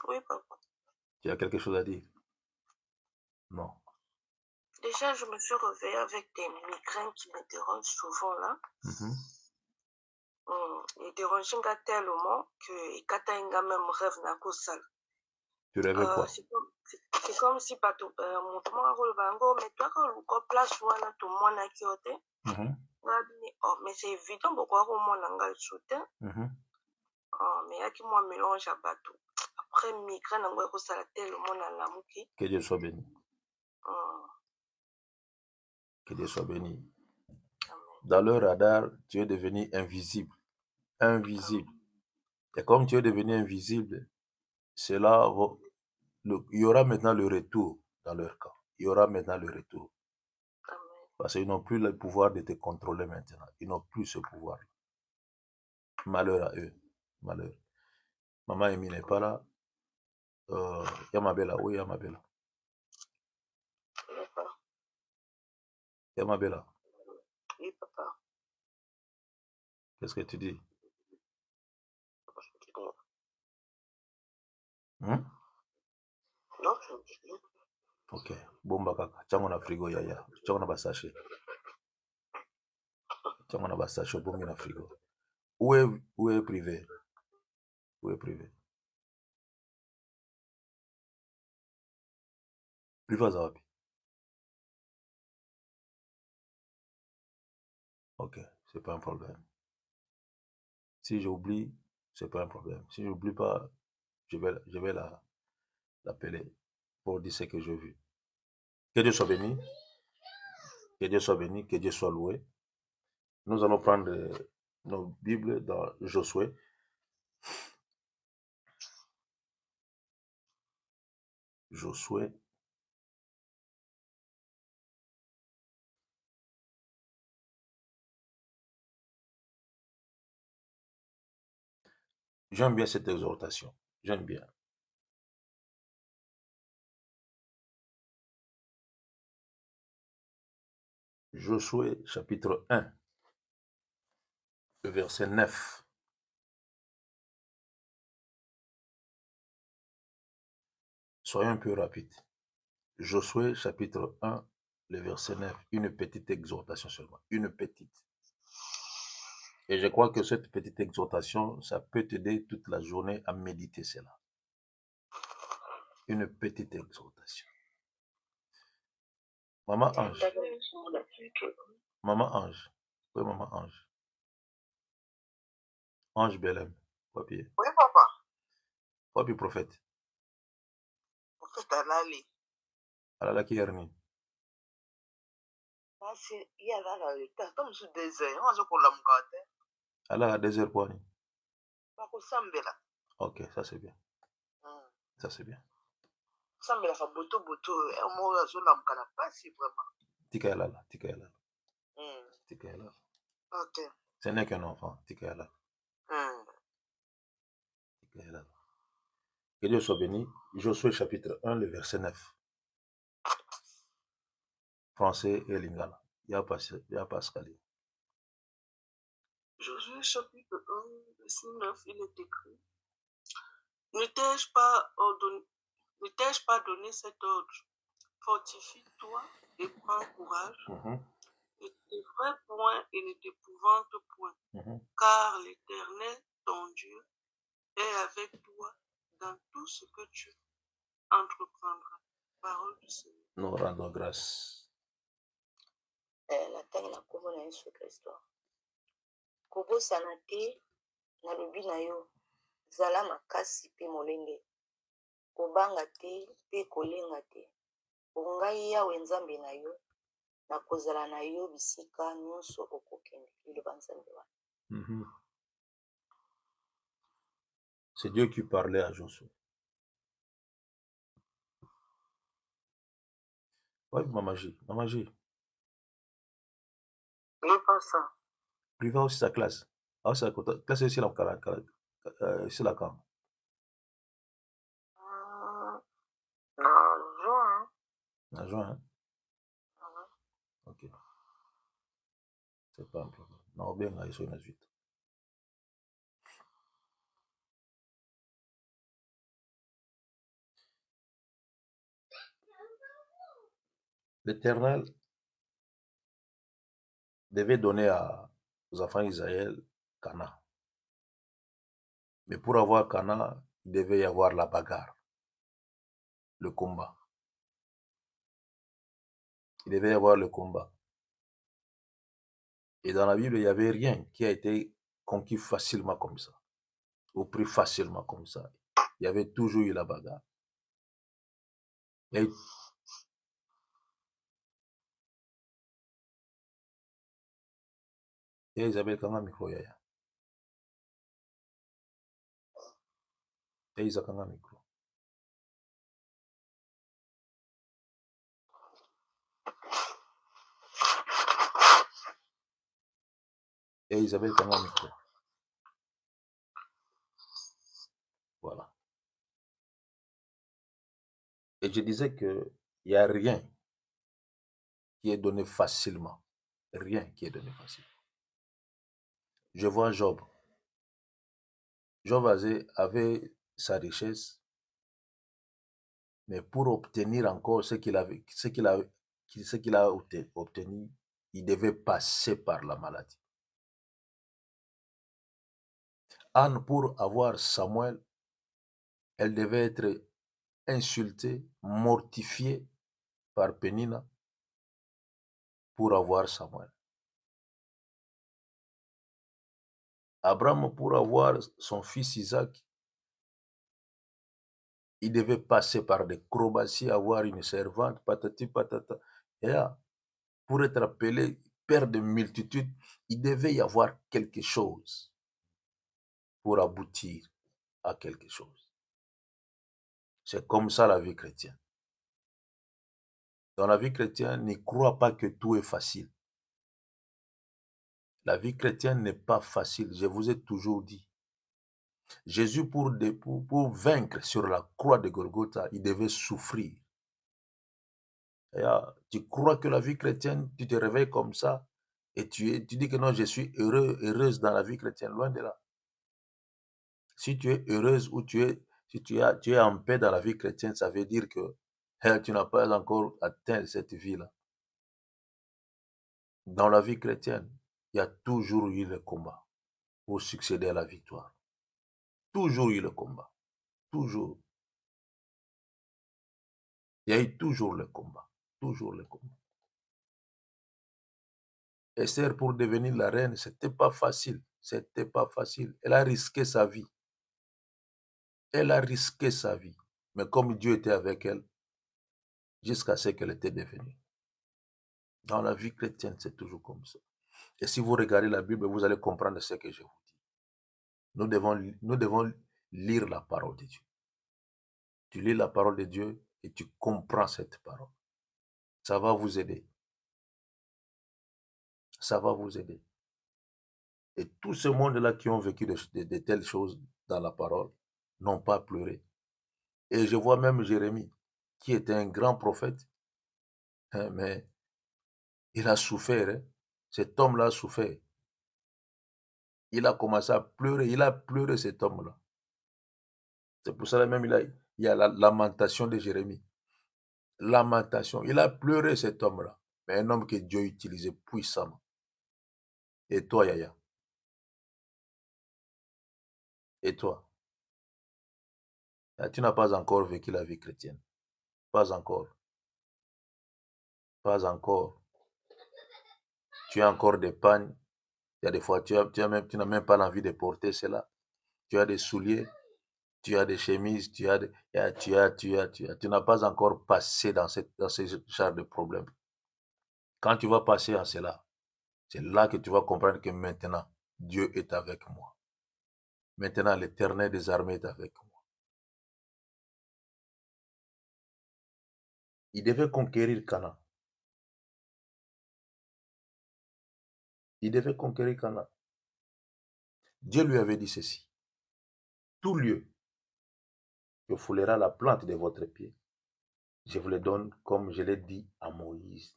Oui, papa. Tu as quelque chose à dire? Non. Déjà, je me suis réveillée avec des migraines qui me dérangent souvent là. Et dérangent tellement que Ikatainga même rêve n'a qu'au sale. Tu rêvais quoi? C'est comme si mon bango, mais toi quand le place ou là tout le monde a quitté. Oh, mais c'est évident pourquoi au monde a le soutien. Oh, mais il y a qui moi mélange à bateau. Après migraine on va ça tellement à la mouki. Que Dieu soit béni. Que Dieu soit béni. Dans le radar, tu es devenu invisible. Invisible. Et comme tu es devenu invisible, cela va, il y aura maintenant le retour dans leur camp. Il y aura maintenant le retour. Parce qu'ils n'ont plus le pouvoir de te contrôler maintenant. Ils n'ont plus ce pouvoir. Malheur à eux. Malheur. Maman Amy n'est pas là. Yamabella, oui, Yamabella. Yamabella. Oui, papa. Qu'est-ce que tu dis? Non, je ne dis pas. Ok. Bomba kaka. Chango na frigo yaya. Chango na basache. Chango na basache. Bombi na frigo. Où est privé? Où est privé? Privé à wapi? Ok. C'est pas un problème. Si j'oublie, c'est pas un problème. Si j'oublie pas, je vais l'appeler pour dire ce que j'ai vu. Que Dieu soit béni. Que Dieu soit béni. Que Dieu soit loué. Nous allons prendre nos Bibles dans Josué. Josué. J'aime bien cette exhortation. J'aime bien. Josué chapitre 1, le verset 9. Soyons un peu rapides. Josué chapitre 1, le verset 9. Une petite exhortation seulement. Une petite. Et je crois que cette petite exhortation, ça peut t'aider toute la journée à méditer cela. Une petite exhortation. Maman Ange. Maman Ange. Oui, Maman Ange. Ange Belém. Papier. Oui, papa. Papier prophète. Prophète Alali. Alala qui hernie. Il y a là le temps. Comme je disais, on a pour la mugate. Allah a 2 heures pour aller. Ok, ça c'est bien. Ça c'est bien. Sambela fa boto mo ya zola mukana pasi vraiment. Tika Yalala, Tika Yalala. Tika Yalala. OK. Ce n'est qu'un enfant, Tika Yalala. Tika Yalala. Que Dieu soit béni. Josué chapitre 1, le verset 9. Français et Lingala. Il y a Pascal. Josué chapitre 1, verset 9, il est écrit: Ne t'ai-je pas donné cet ordre? Fortifie-toi et prends courage. Ne t'effraie point et ne t'épouvante point, car l'Éternel, ton Dieu, est avec toi dans tout ce que tu entreprendras. Parole du Seigneur. Nous rendons grâce. na ntangi na kombo na Yesu Kristo. Kobosana te nalobi na yo, zala makasi mpe molenge. Kobanga te mpe kolenga te. Ngai Yawe Nzambe na yo, nakozala na yo bisika nyonso okokende. Liloba Nzambe wana. C'est Dieu qui parlait à Josué. Oui, Maman G. Maman G. Oui, ça. Il va aussi sa classe. Ah, c'est la classe ici, la ici, la cam. Dans juin. En juin, hein? Ok. C'est pas un problème. Non, bien, ils sont 18. L'Éternel devait donner aux enfants d'Israël Cana. Mais pour avoir Cana, il devait y avoir la bagarre, le combat. Il devait y avoir le combat. Et dans la Bible, il n'y avait rien qui a été conquis facilement comme ça, ou pris facilement comme ça. Il y avait toujours eu la bagarre. Et Isabelle, quand même, micro, yaya. Et Isaac, quand même, micro. Et Isabelle, quand même, micro. Voilà. Et je disais qu'il n'y a rien qui est donné facilement. Rien qui est donné facilement. Je vois Job. Job avait sa richesse, mais pour obtenir encore ce qu'il a obtenu, il devait passer par la maladie. Anne, pour avoir Samuel, elle devait être insultée, mortifiée par Pénina pour avoir Samuel. Abraham, pour avoir son fils Isaac, il devait passer par des acrobaties, avoir une servante, patati patata. Et là, pour être appelé père de multitudes, il devait y avoir quelque chose pour aboutir à quelque chose. C'est comme ça la vie chrétienne. Dans la vie chrétienne, ne crois pas que tout est facile. La vie chrétienne n'est pas facile, je vous ai toujours dit. Jésus, pour vaincre sur la croix de Golgotha, il devait souffrir. Et tu crois que la vie chrétienne, tu te réveilles comme ça et tu dis que non, je suis heureuse dans la vie chrétienne, loin de là. Si tu es heureuse ou tu es en paix dans la vie chrétienne, ça veut dire que tu n'as pas encore atteint cette vie-là. Dans la vie chrétienne, il y a toujours eu le combat pour succéder à la victoire. Toujours eu le combat. Toujours. Il y a eu toujours le combat. Toujours le combat. Esther, pour devenir la reine, c'était pas facile. C'était pas facile. Elle a risqué sa vie. Elle a risqué sa vie. Mais comme Dieu était avec elle, jusqu'à ce qu'elle était devenue. Dans la vie chrétienne, c'est toujours comme ça. Et si vous regardez la Bible, vous allez comprendre ce que je vous dis. Nous devons lire la parole de Dieu. Tu lis la parole de Dieu et tu comprends cette parole. Ça va vous aider. Ça va vous aider. Et tout ce monde-là qui ont vécu de telles choses dans la parole n'ont pas pleuré. Et je vois même Jérémie, qui était un grand prophète, mais il a souffert. Hein. Cet homme-là a souffert. Il a commencé à pleurer. Il a pleuré, cet homme-là. C'est pour ça même il y a la lamentation de Jérémie. Lamentation. Il a pleuré, cet homme-là. Mais un homme que Dieu utilisait puissamment. Et toi, Yaya? Et toi? Tu n'as pas encore vécu la vie chrétienne. Pas encore. Pas encore. Tu as encore des pagnes. Il y a des fois, tu n'as même pas l'envie de porter cela. Tu as des souliers, tu as des chemises, tu n'as pas encore passé dans ce genre de problème. Quand tu vas passer en cela, c'est là que tu vas comprendre que maintenant, Dieu est avec moi. Maintenant, l'Éternel des armées est avec moi. Il devait conquérir Canaan. Il devait conquérir Canaan. Dieu lui avait dit ceci. Tout lieu que foulera la plante de votre pied, je vous le donne comme je l'ai dit à Moïse.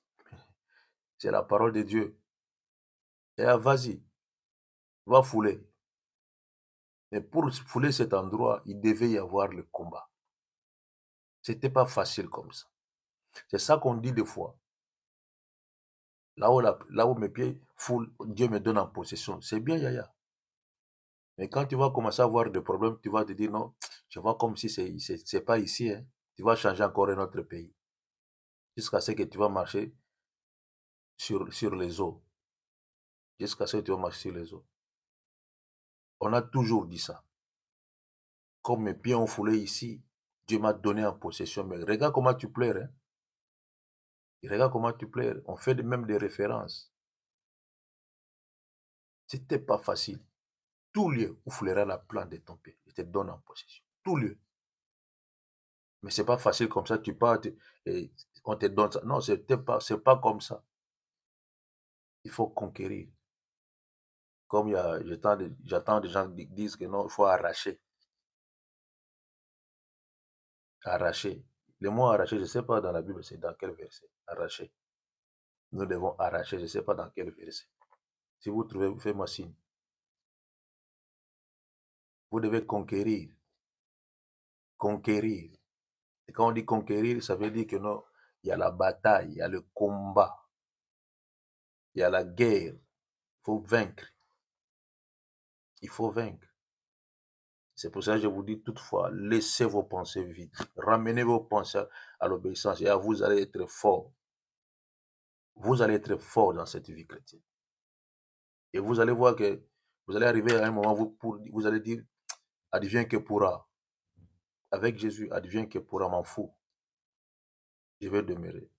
C'est la parole de Dieu. Et là, vas-y, va fouler. Mais pour fouler cet endroit, il devait y avoir le combat. C'était pas facile comme ça. C'est ça qu'on dit des fois. Là où mes pieds foulent, Dieu me donne en possession. C'est bien, Yaya. Mais quand tu vas commencer à avoir des problèmes, tu vas te dire non, je vois comme si c'est pas ici. Hein. Tu vas changer encore un autre pays. Jusqu'à ce que tu vas marcher sur les eaux. Jusqu'à ce que tu vas marcher sur les eaux. On a toujours dit ça. Comme mes pieds ont foulé ici, Dieu m'a donné en possession. Mais regarde comment tu pleures. Hein. Regarde comment tu pleures. On fait même des références. C'était pas facile. Tout lieu où foulera la plante de ton pied, je te donne en possession. Tout lieu. Mais c'est pas facile comme ça. Tu pars et on te donne ça. Non, c'est pas comme ça. Il faut conquérir. Comme j'attends des gens qui disent que non, il faut arracher. Arracher. Le mot arracher, je ne sais pas dans la Bible, c'est dans quel verset. Arracher. Nous devons arracher, je ne sais pas dans quel verset. Si vous trouvez, faites-moi signe. Vous devez conquérir. Conquérir. Et quand on dit conquérir, ça veut dire que non, il y a la bataille, il y a le combat, il y a la guerre. Il faut vaincre. Il faut vaincre. C'est pour ça que je vous dis toutefois, laissez vos pensées vides. Ramenez vos pensées à l'obéissance et vous allez être fort. Vous allez être fort dans cette vie chrétienne. Et vous allez voir que vous allez arriver à un moment où vous allez dire, advienne que pourra. Avec Jésus, advienne que pourra, m'en fous. Je vais demeurer.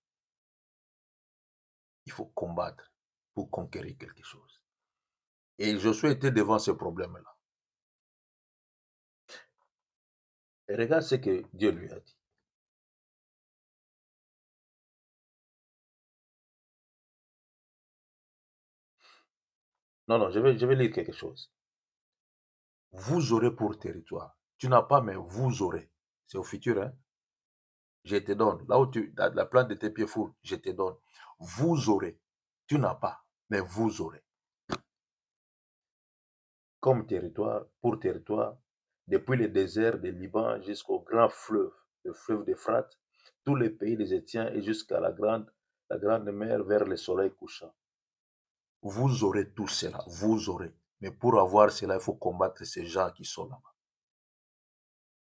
Il faut combattre pour conquérir quelque chose. Et Josué était devant ce problème-là. Et regarde ce que Dieu lui a dit. Non, je vais lire quelque chose. Vous aurez pour territoire. Tu n'as pas, mais vous aurez. C'est au futur, hein. Je te donne. Là où la plante de tes pieds foule, je te donne. Vous aurez. Tu n'as pas, mais vous aurez. Comme territoire, pour territoire, depuis le désert du Liban jusqu'au grand fleuve, le fleuve d'Euphrate, tous les pays des Étiens et jusqu'à la grande mer vers le soleil couchant. Vous aurez tout cela, vous aurez. Mais pour avoir cela, il faut combattre ces gens qui sont là-bas.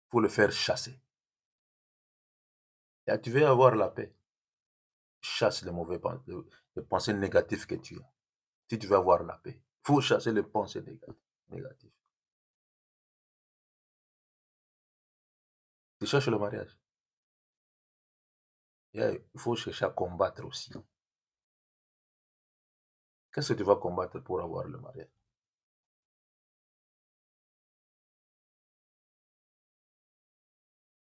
Il faut le faire chasser. Et tu veux avoir la paix. Chasse les mauvais pensées négatives que tu as. Si tu veux avoir la paix, il faut chasser les pensées négatives. Tu cherches le mariage. Il faut chercher à combattre aussi. Qu'est-ce que tu vas combattre pour avoir le mariage?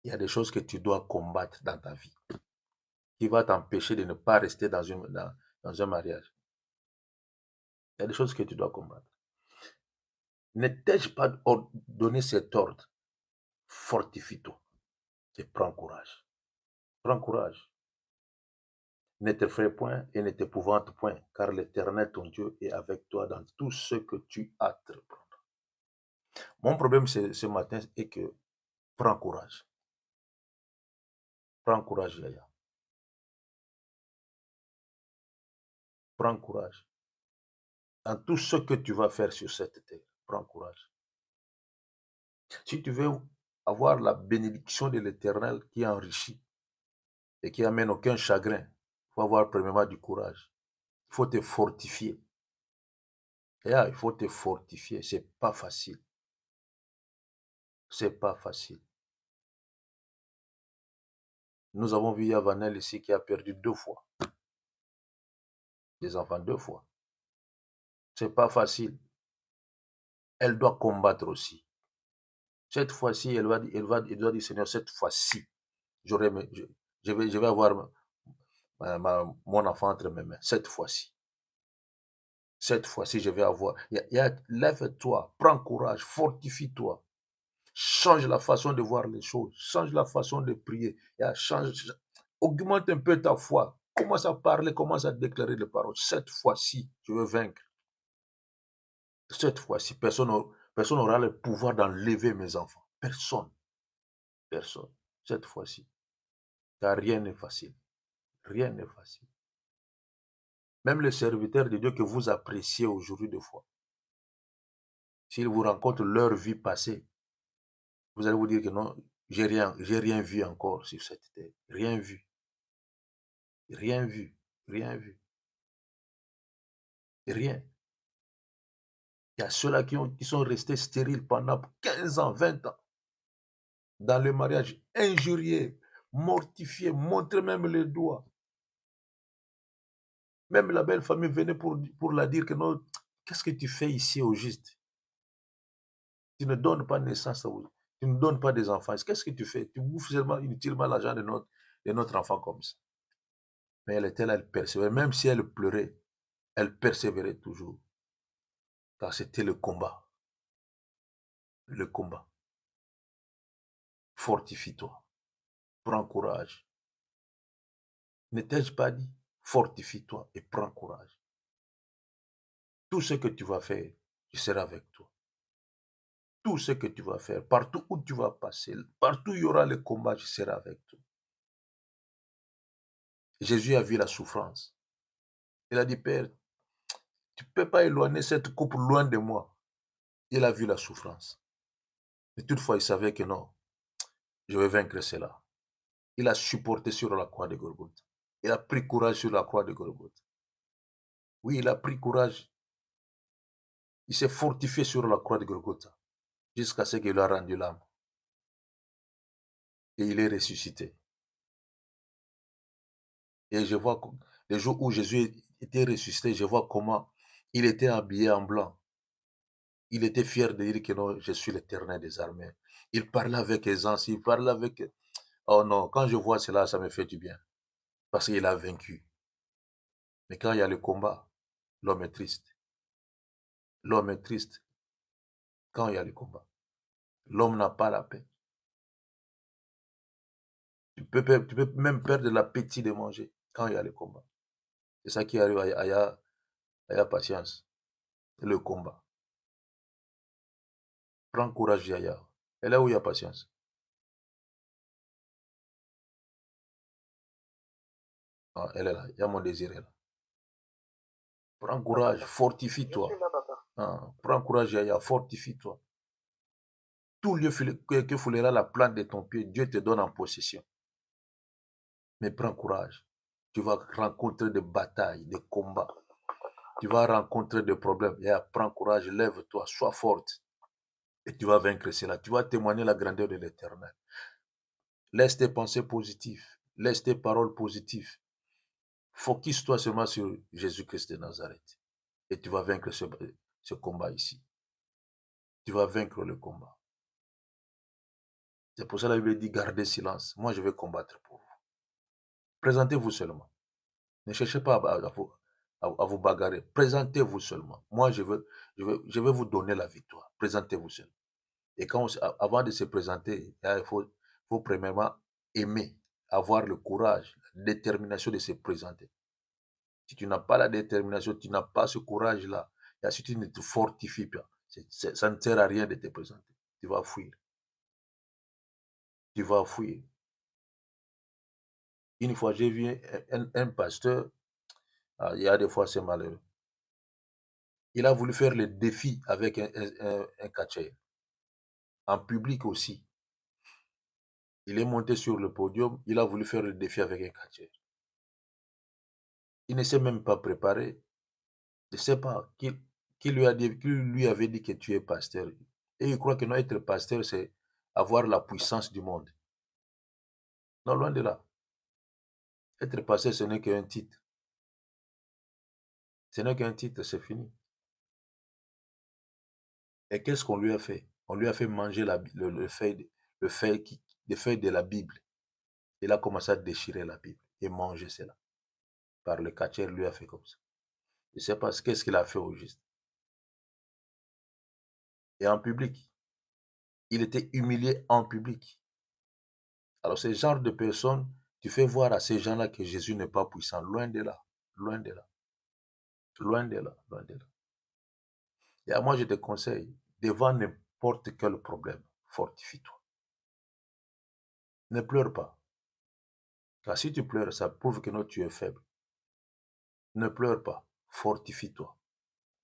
Il y a des choses que tu dois combattre dans ta vie qui va t'empêcher de ne pas rester dans un mariage. Il y a des choses que tu dois combattre. Ne t'ai-je pas donné cet ordre? Fortifie-toi et prends courage. Prends courage. Ne t'effraie point et ne t'épouvante point, car l'Éternel, ton Dieu, est avec toi dans tout ce que tu as à entreprendre. Mon problème ce matin est que prends courage. Prends courage, Yaya. Prends courage. Dans tout ce que tu vas faire sur cette terre, prends courage. Si tu veux avoir la bénédiction de l'Éternel qui enrichit et qui amène aucun chagrin, il faut avoir premièrement du courage. Il faut te fortifier. Il faut te fortifier. C'est pas facile. C'est pas facile. Nous avons vu Yavanel ici qui a perdu 2 fois. Des enfants 2 fois. C'est pas facile. Elle doit combattre aussi. Cette fois-ci, elle doit dire, Seigneur, cette fois-ci, je vais avoir mon enfant entre mes mains. Cette fois-ci. Cette fois-ci, je vais avoir. Lève-toi, prends courage, fortifie-toi. Change la façon de voir les choses. Change la façon de prier. Augmente un peu ta foi. Commence à parler, commence à déclarer les paroles. Cette fois-ci, je veux vaincre. Cette fois-ci, personne n'aura le pouvoir d'enlever mes enfants. Personne. Personne. Cette fois-ci. Car rien n'est facile. Rien n'est facile. Même les serviteurs de Dieu que vous appréciez aujourd'hui de foi, s'ils vous rencontrent leur vie passée, vous allez vous dire que non, j'ai rien vu encore sur cette terre. Rien vu. Rien vu. Rien vu. Rien. Il y a ceux-là qui sont restés stériles pendant 15 ans, 20 ans. Dans le mariage, injuriés, mortifiés, montraient même les doigts. Même la belle famille venait pour la dire que non, qu'est-ce que tu fais ici au juste? Tu ne donnes pas naissance à vous. Tu ne donnes pas des enfants. Qu'est-ce que tu fais? Tu bouffes seulement inutilement l'argent de notre enfant comme ça. Mais elle était là, elle persévérait. Même si elle pleurait, elle persévérait toujours. Car c'était le combat. Le combat. Fortifie-toi. Prends courage. Ne t'ai-je pas dit? Fortifie-toi et prends courage. Tout ce que tu vas faire, je serai avec toi. Tout ce que tu vas faire, partout où tu vas passer, partout où il y aura le combat, je serai avec toi. Jésus a vu la souffrance. Il a dit, Père, tu ne peux pas éloigner cette coupe loin de moi. Il a vu la souffrance. Mais toutefois, il savait que non, je vais vaincre cela. Il a supporté sur la croix de Golgotha. Il a pris courage sur la croix de Golgotha. Oui, il a pris courage. Il s'est fortifié sur la croix de Golgotha jusqu'à ce qu'il a rendu l'âme. Et il est ressuscité. Et je vois les jours où Jésus était ressuscité, je vois comment il était habillé en blanc. Il était fier de dire que non, je suis l'Éternel des armées. Il parlait avec aisance, il parlait avec... Oh non, quand je vois cela, ça me fait du bien. Parce qu'il a vaincu. Mais quand il y a le combat, l'homme est triste. L'homme est triste quand il y a le combat. L'homme n'a pas la paix. Tu peux même perdre l'appétit de manger quand il y a le combat. C'est ça qui arrive à Yaya Patience. Le combat. Prends courage, Yaya. Elle est où Yaya Patience? Ah, elle est là. Il y a mon désir, elle est là. Prends courage, fortifie-toi. Ah, prends courage, Yaya, fortifie-toi. Tout lieu que foulera la plante de ton pied, Dieu te donne en possession. Mais prends courage. Tu vas rencontrer des batailles, des combats. Tu vas rencontrer des problèmes. Yaya, prends courage, lève-toi, sois forte. Et tu vas vaincre cela. Tu vas témoigner la grandeur de l'Éternel. Laisse tes pensées positives. Laisse tes paroles positives. Focus-toi seulement sur Jésus-Christ de Nazareth. Et tu vas vaincre ce combat ici. Tu vas vaincre le combat. C'est pour ça que la Bible dit gardez silence. Moi, je vais combattre pour vous. Présentez-vous seulement. Ne cherchez pas à vous bagarrer. Présentez-vous seulement. Moi, je vais vous donner la victoire. Présentez-vous seulement. Et avant de se présenter, il faut premièrement aimer, avoir le courage, la détermination de se présenter. Si tu n'as pas la détermination, tu n'as pas ce courage-là, et si tu ne te fortifies pas, ça ne sert à rien de te présenter. Tu vas fuir. Tu vas fuir. Une fois, j'ai vu un pasteur, il y a des fois c'est malheureux. Il a voulu faire le défi avec un catcheur. En public aussi. Il est monté sur le podium, il a voulu faire le défi avec un catcheur. Il ne s'est même pas préparé. Je ne sais pas qui lui avait dit que tu es pasteur. Et il croit que non, être pasteur, c'est avoir la puissance du monde. Non, loin de là. Être pasteur, ce n'est qu'un titre. Ce n'est qu'un titre, c'est fini. Et qu'est-ce qu'on lui a fait? On lui a fait manger le feuille de la Bible. Il a commencé à déchirer la Bible et manger cela. Par le catcher, lui a fait comme ça. Je ne sais pas qu'est-ce qu'il a fait au juste. Et en public, il était humilié en public. Alors, ce genre de personnes, tu fais voir à ces gens-là que Jésus n'est pas puissant. Loin de là. Loin de là. Loin de là. Loin de là. Et à moi, je te conseille, devant n'importe quel problème, fortifie-toi. Ne pleure pas. Car si tu pleures, ça prouve que non, tu es faible. Ne pleure pas. Fortifie-toi.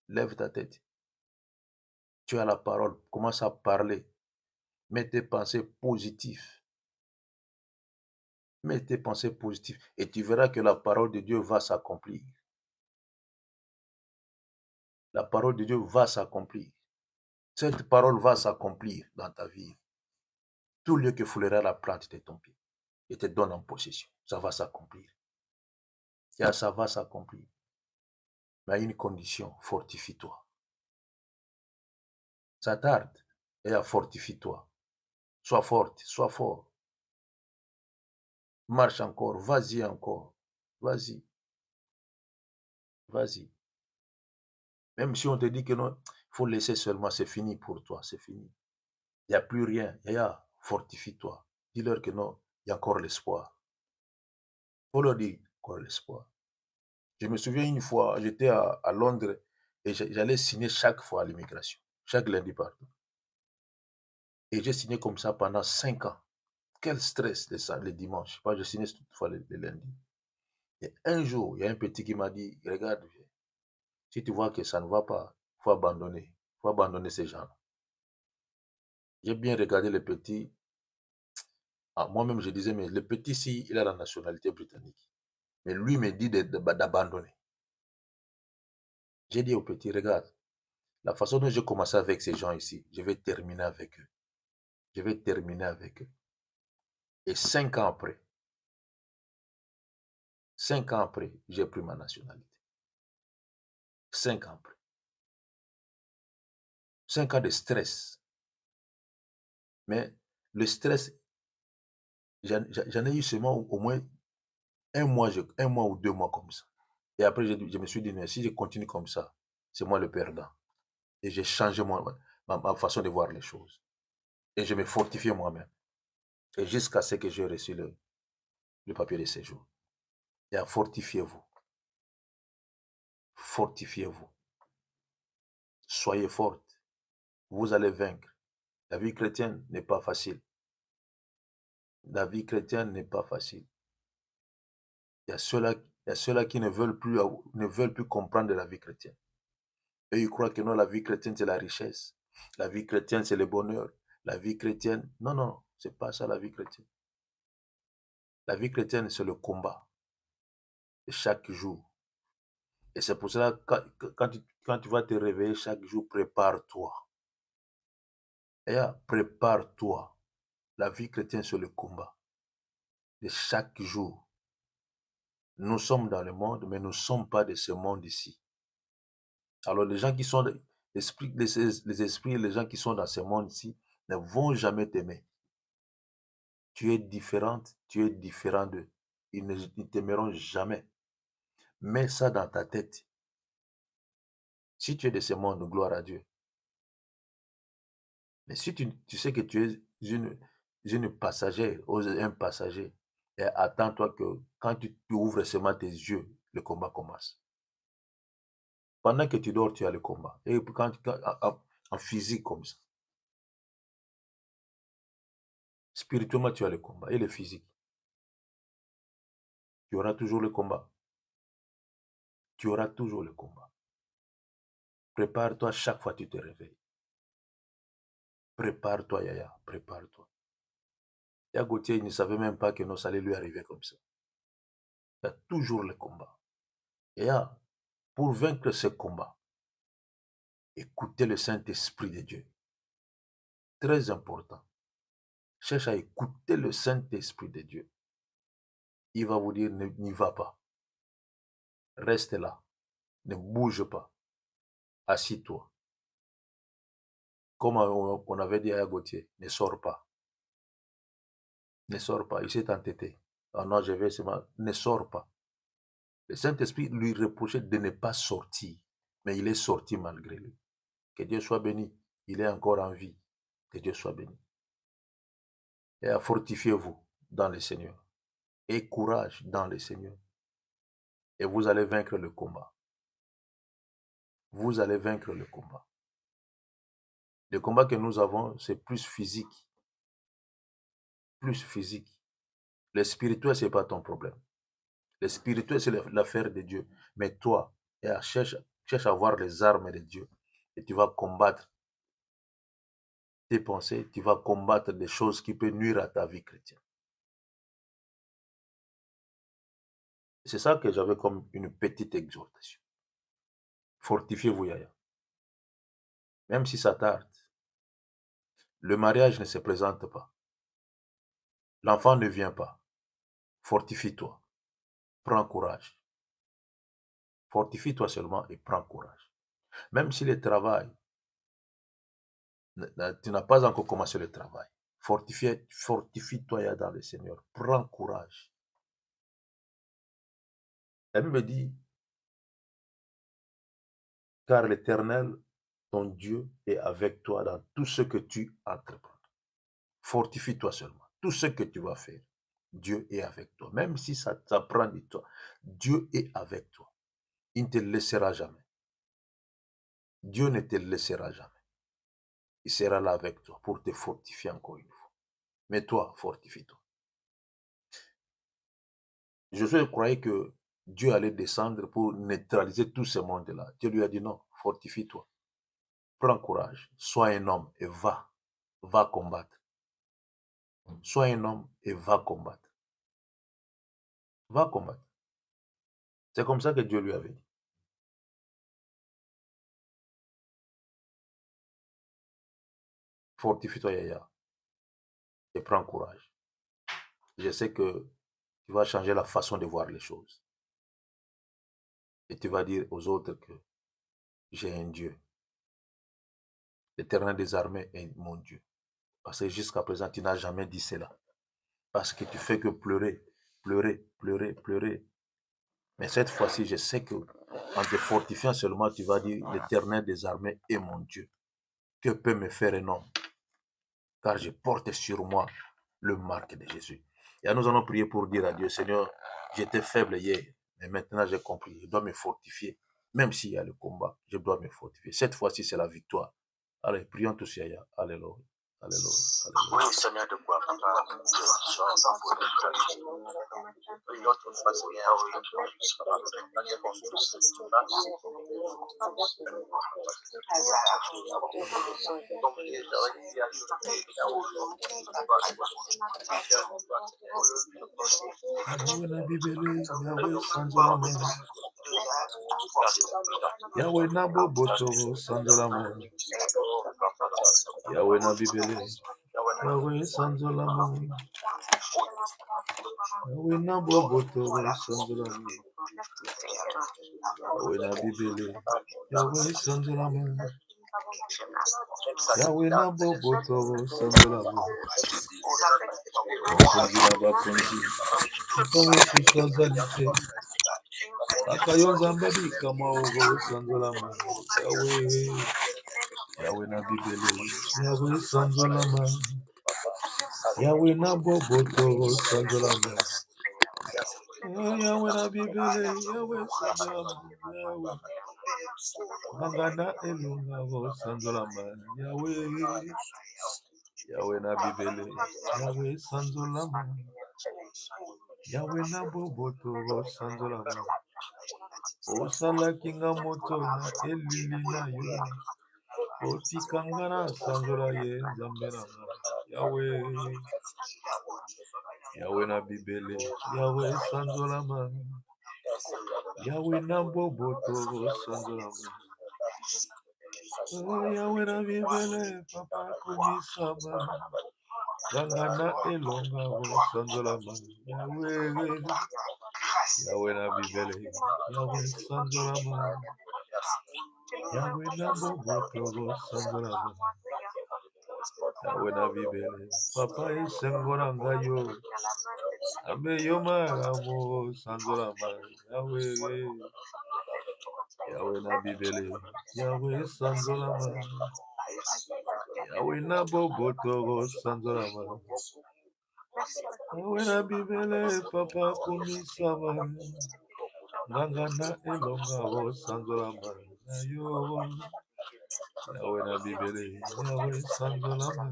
Lève ta tête. Tu as la parole. Commence à parler. Mets tes pensées positives. Mets tes pensées positives. Et tu verras que la parole de Dieu va s'accomplir. La parole de Dieu va s'accomplir. Cette parole va s'accomplir dans ta vie. Tout lieu que foulera la plante de ton pied et te donne en possession, ça va s'accomplir. Et ça va s'accomplir. Mais à une condition, fortifie-toi. Ça tarde. Et fortifie-toi. Sois forte, sois fort. Marche encore, vas-y encore. Vas-y. Vas-y. Même si on te dit que non, il faut laisser seulement, c'est fini pour toi, c'est fini. Il n'y a plus rien. Fortifie-toi. Dis-leur que non, il y a encore l'espoir. Il faut leur dire encore l'espoir. Je me souviens une fois, j'étais à Londres et j'allais signer chaque fois à l'immigration, chaque lundi pardon. Et j'ai signé comme ça pendant 5 ans. Quel stress les dimanches. Je signais toutefois les lundis. Et un jour, il y a un petit qui m'a dit, regarde, si tu vois que ça ne va pas, il faut abandonner. Il faut abandonner ces gens-là. J'ai bien regardé le petit. Moi-même, je disais, mais le petit, si, il a la nationalité britannique. Mais lui me dit d'abandonner. J'ai dit au petit, regarde, la façon dont j'ai commencé avec ces gens ici, je vais terminer avec eux. Je vais terminer avec eux. Et 5 ans après, j'ai pris ma nationalité. 5 ans après. 5 ans de stress. Mais le stress, j'en ai eu seulement au moins un mois ou 2 mois comme ça. Et après, je me suis dit, mais si je continue comme ça, c'est moi le perdant. Et j'ai changé ma façon de voir les choses. Et je me fortifié moi-même. Et jusqu'à ce que j'ai reçu le papier de séjour. Et fortifiez-vous. Fortifiez-vous. Soyez forte. Vous allez vaincre. La vie chrétienne n'est pas facile. La vie chrétienne n'est pas facile. Il y a ceux-là qui ne veulent plus comprendre la vie chrétienne. Et ils croient que non, la vie chrétienne, c'est la richesse. La vie chrétienne, c'est le bonheur. La vie chrétienne, non, non, c'est pas ça la vie chrétienne. La vie chrétienne, c'est le combat de chaque jour. Et c'est pour cela que quand tu vas te réveiller chaque jour, prépare-toi. Prépare-toi. La vie chrétienne, c'est le combat de chaque jour. Nous sommes dans le monde, mais nous ne sommes pas de ce monde ici. Alors les gens qui sont les esprits, les gens qui sont dans ce monde ici ne vont jamais t'aimer. Tu es différente, tu es différent d'eux. Ils ne t'aimeront jamais. Mets ça dans ta tête. Si tu es de ce monde, gloire à Dieu. Mais si tu sais que tu es une passagère, un passager, et attends-toi que quand tu ouvres seulement tes yeux, le combat commence. Pendant que tu dors, tu as le combat. Et en physique comme ça. Spirituellement, tu as le combat. Et le physique. Tu auras toujours le combat. Tu auras toujours le combat. Prépare-toi chaque fois que tu te réveilles. Prépare-toi, Yaya. Prépare-toi. Yaya Gauthier, il ne savait même pas que ça allait lui arriver comme ça. Il y a toujours le combat. Et pour vaincre ce combat, écoutez le Saint-Esprit de Dieu. Très important. Cherche à écouter le Saint-Esprit de Dieu. Il va vous dire, n'y va pas. Reste là. Ne bouge pas. Assis-toi. Comme on avait dit à Gauthier, ne sors pas. Ne sors pas. Il s'est entêté. Ah non, je vais seulement. Ne sors pas. Le Saint-Esprit lui reprochait de ne pas sortir. Mais il est sorti malgré lui. Que Dieu soit béni. Il est encore en vie. Que Dieu soit béni. Et fortifiez-vous dans le Seigneur. Et courage dans le Seigneur. Et vous allez vaincre le combat. Vous allez vaincre le combat. Le combat que nous avons, c'est plus physique. Plus physique. Le spirituel, ce n'est pas ton problème. Le spirituel, c'est l'affaire de Dieu. Mais toi, cherche à avoir les armes de Dieu. Et tu vas combattre tes pensées, tu vas combattre des choses qui peuvent nuire à ta vie chrétienne. C'est ça que j'avais comme une petite exhortation. Fortifiez-vous, Yaya. Même si ça tarde, le mariage ne se présente pas. L'enfant ne vient pas. Fortifie-toi. Prends courage. Fortifie-toi seulement et prends courage. Même si le travail, tu n'as pas encore commencé le travail, fortifie-toi dans le Seigneur. Prends courage. La Bible dit, car l'Éternel, ton Dieu, est avec toi dans tout ce que tu entreprends. Fortifie-toi seulement. Tout ce que tu vas faire, Dieu est avec toi. Même si ça prend du temps, Dieu est avec toi. Il ne te laissera jamais. Dieu ne te laissera jamais. Il sera là avec toi pour te fortifier encore une fois. Mais toi, fortifie-toi. Josué croyait que Dieu allait descendre pour neutraliser tout ce monde-là. Dieu lui a dit non, fortifie-toi. Prends courage. Sois un homme et va combattre. Sois un homme et va combattre. Va combattre. C'est comme ça que Dieu lui avait dit. Fortifie-toi, Yaya, et prends courage. Je sais que tu vas changer la façon de voir les choses. Et tu vas dire aux autres que j'ai un Dieu. L'Éternel des armées est mon Dieu. Parce que jusqu'à présent, tu n'as jamais dit cela. Parce que tu fais que pleurer, pleurer, pleurer, pleurer. Mais cette fois-ci, je sais que en te fortifiant seulement, tu vas dire l'Éternel des armées est mon Dieu. Que peut me faire un homme? Car je porte sur moi le marque de Jésus. Et nous allons prier pour dire à Dieu, Seigneur, j'étais faible hier, mais maintenant j'ai compris, je dois me fortifier. Même s'il y a le combat, je dois me fortifier. Cette fois-ci, c'est la victoire. Allez, prions tous, Yaya. Alléluia. Alléluia. Oui, Seigneur de gloire, une autre fois, Seigneur, je te prie, Yahweh Nabo Botovo Sanzolamo. Yahweh Nabibele. Yahweh Sanzolamo. Yahweh Nabo Botovo Sanzolamo. Yahweh Nabibele. Yahweh Sanzolamo. Yahweh Nabo Botovo Sanzolamo. Akayonza mbadi kama ogo sanzolama. Yahweh na bibele. Yahweh sanzolama. Yahweh na boboto sanzolama. Yahweh na bibele. Yahweh sanzolama. Yahweh. Mangana elunga vo sanzolama. Yahweh. Yahweh na bibele. Yahweh sanzolama. Yahweh na boboto sanzolama. Osala kinga moto na elili na yo. Otikangana sanzola ye nzambe na nga. Yahweh. Yahweh na bibele. Yahweh sanzola ma. Yahweh Nambo Boto Sanzolama. Oh Yahweh Nabibele Papa Kumisama. Gangana Elonga Sanzolama. Yahweh Nabibele. Yahweh Sanzolama. Yahweh Nambo Boto Sanzolama. Yahweh Nabibele. Papa Isengoranga yo. Ame Yoma Ramo Sanzolama. Yahweh. Yahweh Nabibele. Yahweh Sanzolama. Yahweh Nabo Boto Sanzolama. Yahweh Nabibele Papa Kumisama. Ngangana Elonga Sanzolama. Yo. Yahweh Nabibele. Yahweh Sanzolama.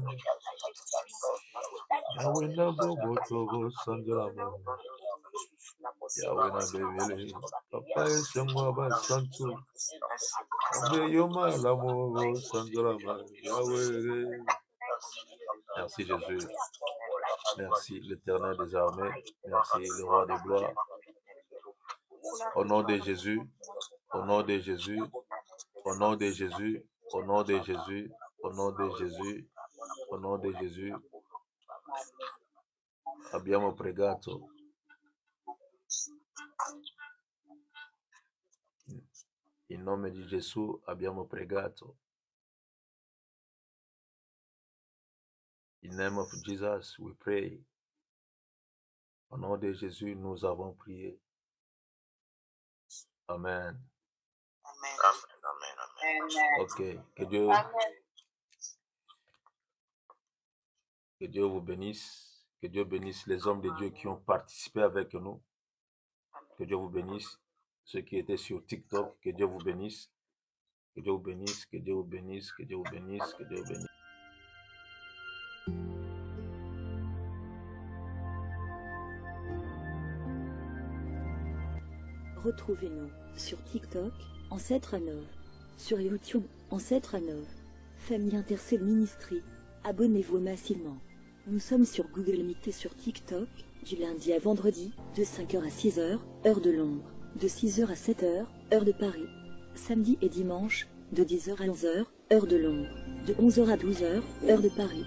Yahweh Nabo Boto Sanzolama. Yahweh Nabibele. Papa Esengwaba Santu. Ame Yoma Ramo Sanzolama. Yahweh. Merci Jésus. Merci l'Éternel des armées. Merci le roi des gloires. Au nom de Jésus, au nom de Jésus, au nom de Jésus, au nom de Jésus, au nom de Jésus, au nom de Jésus. Abbiamo pregato. In nome di Gesù abbiamo pregato. In the name of Jesus we pray. Au nom de Jésus nous avons prié. Amen. Amen. Amen. Amen. Ok, que Dieu vous bénisse. Que Dieu bénisse les hommes de Dieu qui ont participé avec nous. Que Dieu vous bénisse. Ceux qui étaient sur TikTok, que Dieu vous bénisse. Que Dieu vous bénisse, que Dieu vous bénisse, que Dieu vous bénisse, que Dieu vous bénisse. Retrouvez-nous sur TikTok, Ancêtre Anov, sur YouTube, Ancêtre Anov, Famille Intercelle Ministry. Abonnez-vous massivement. Nous sommes sur Google Meet et sur TikTok, du lundi à vendredi, de 5h à 6h, heure de Londres, de 6h à 7h, heure de Paris. Samedi et dimanche, de 10h à 11h, heure de Londres, de 11h à 12h, heure de Paris.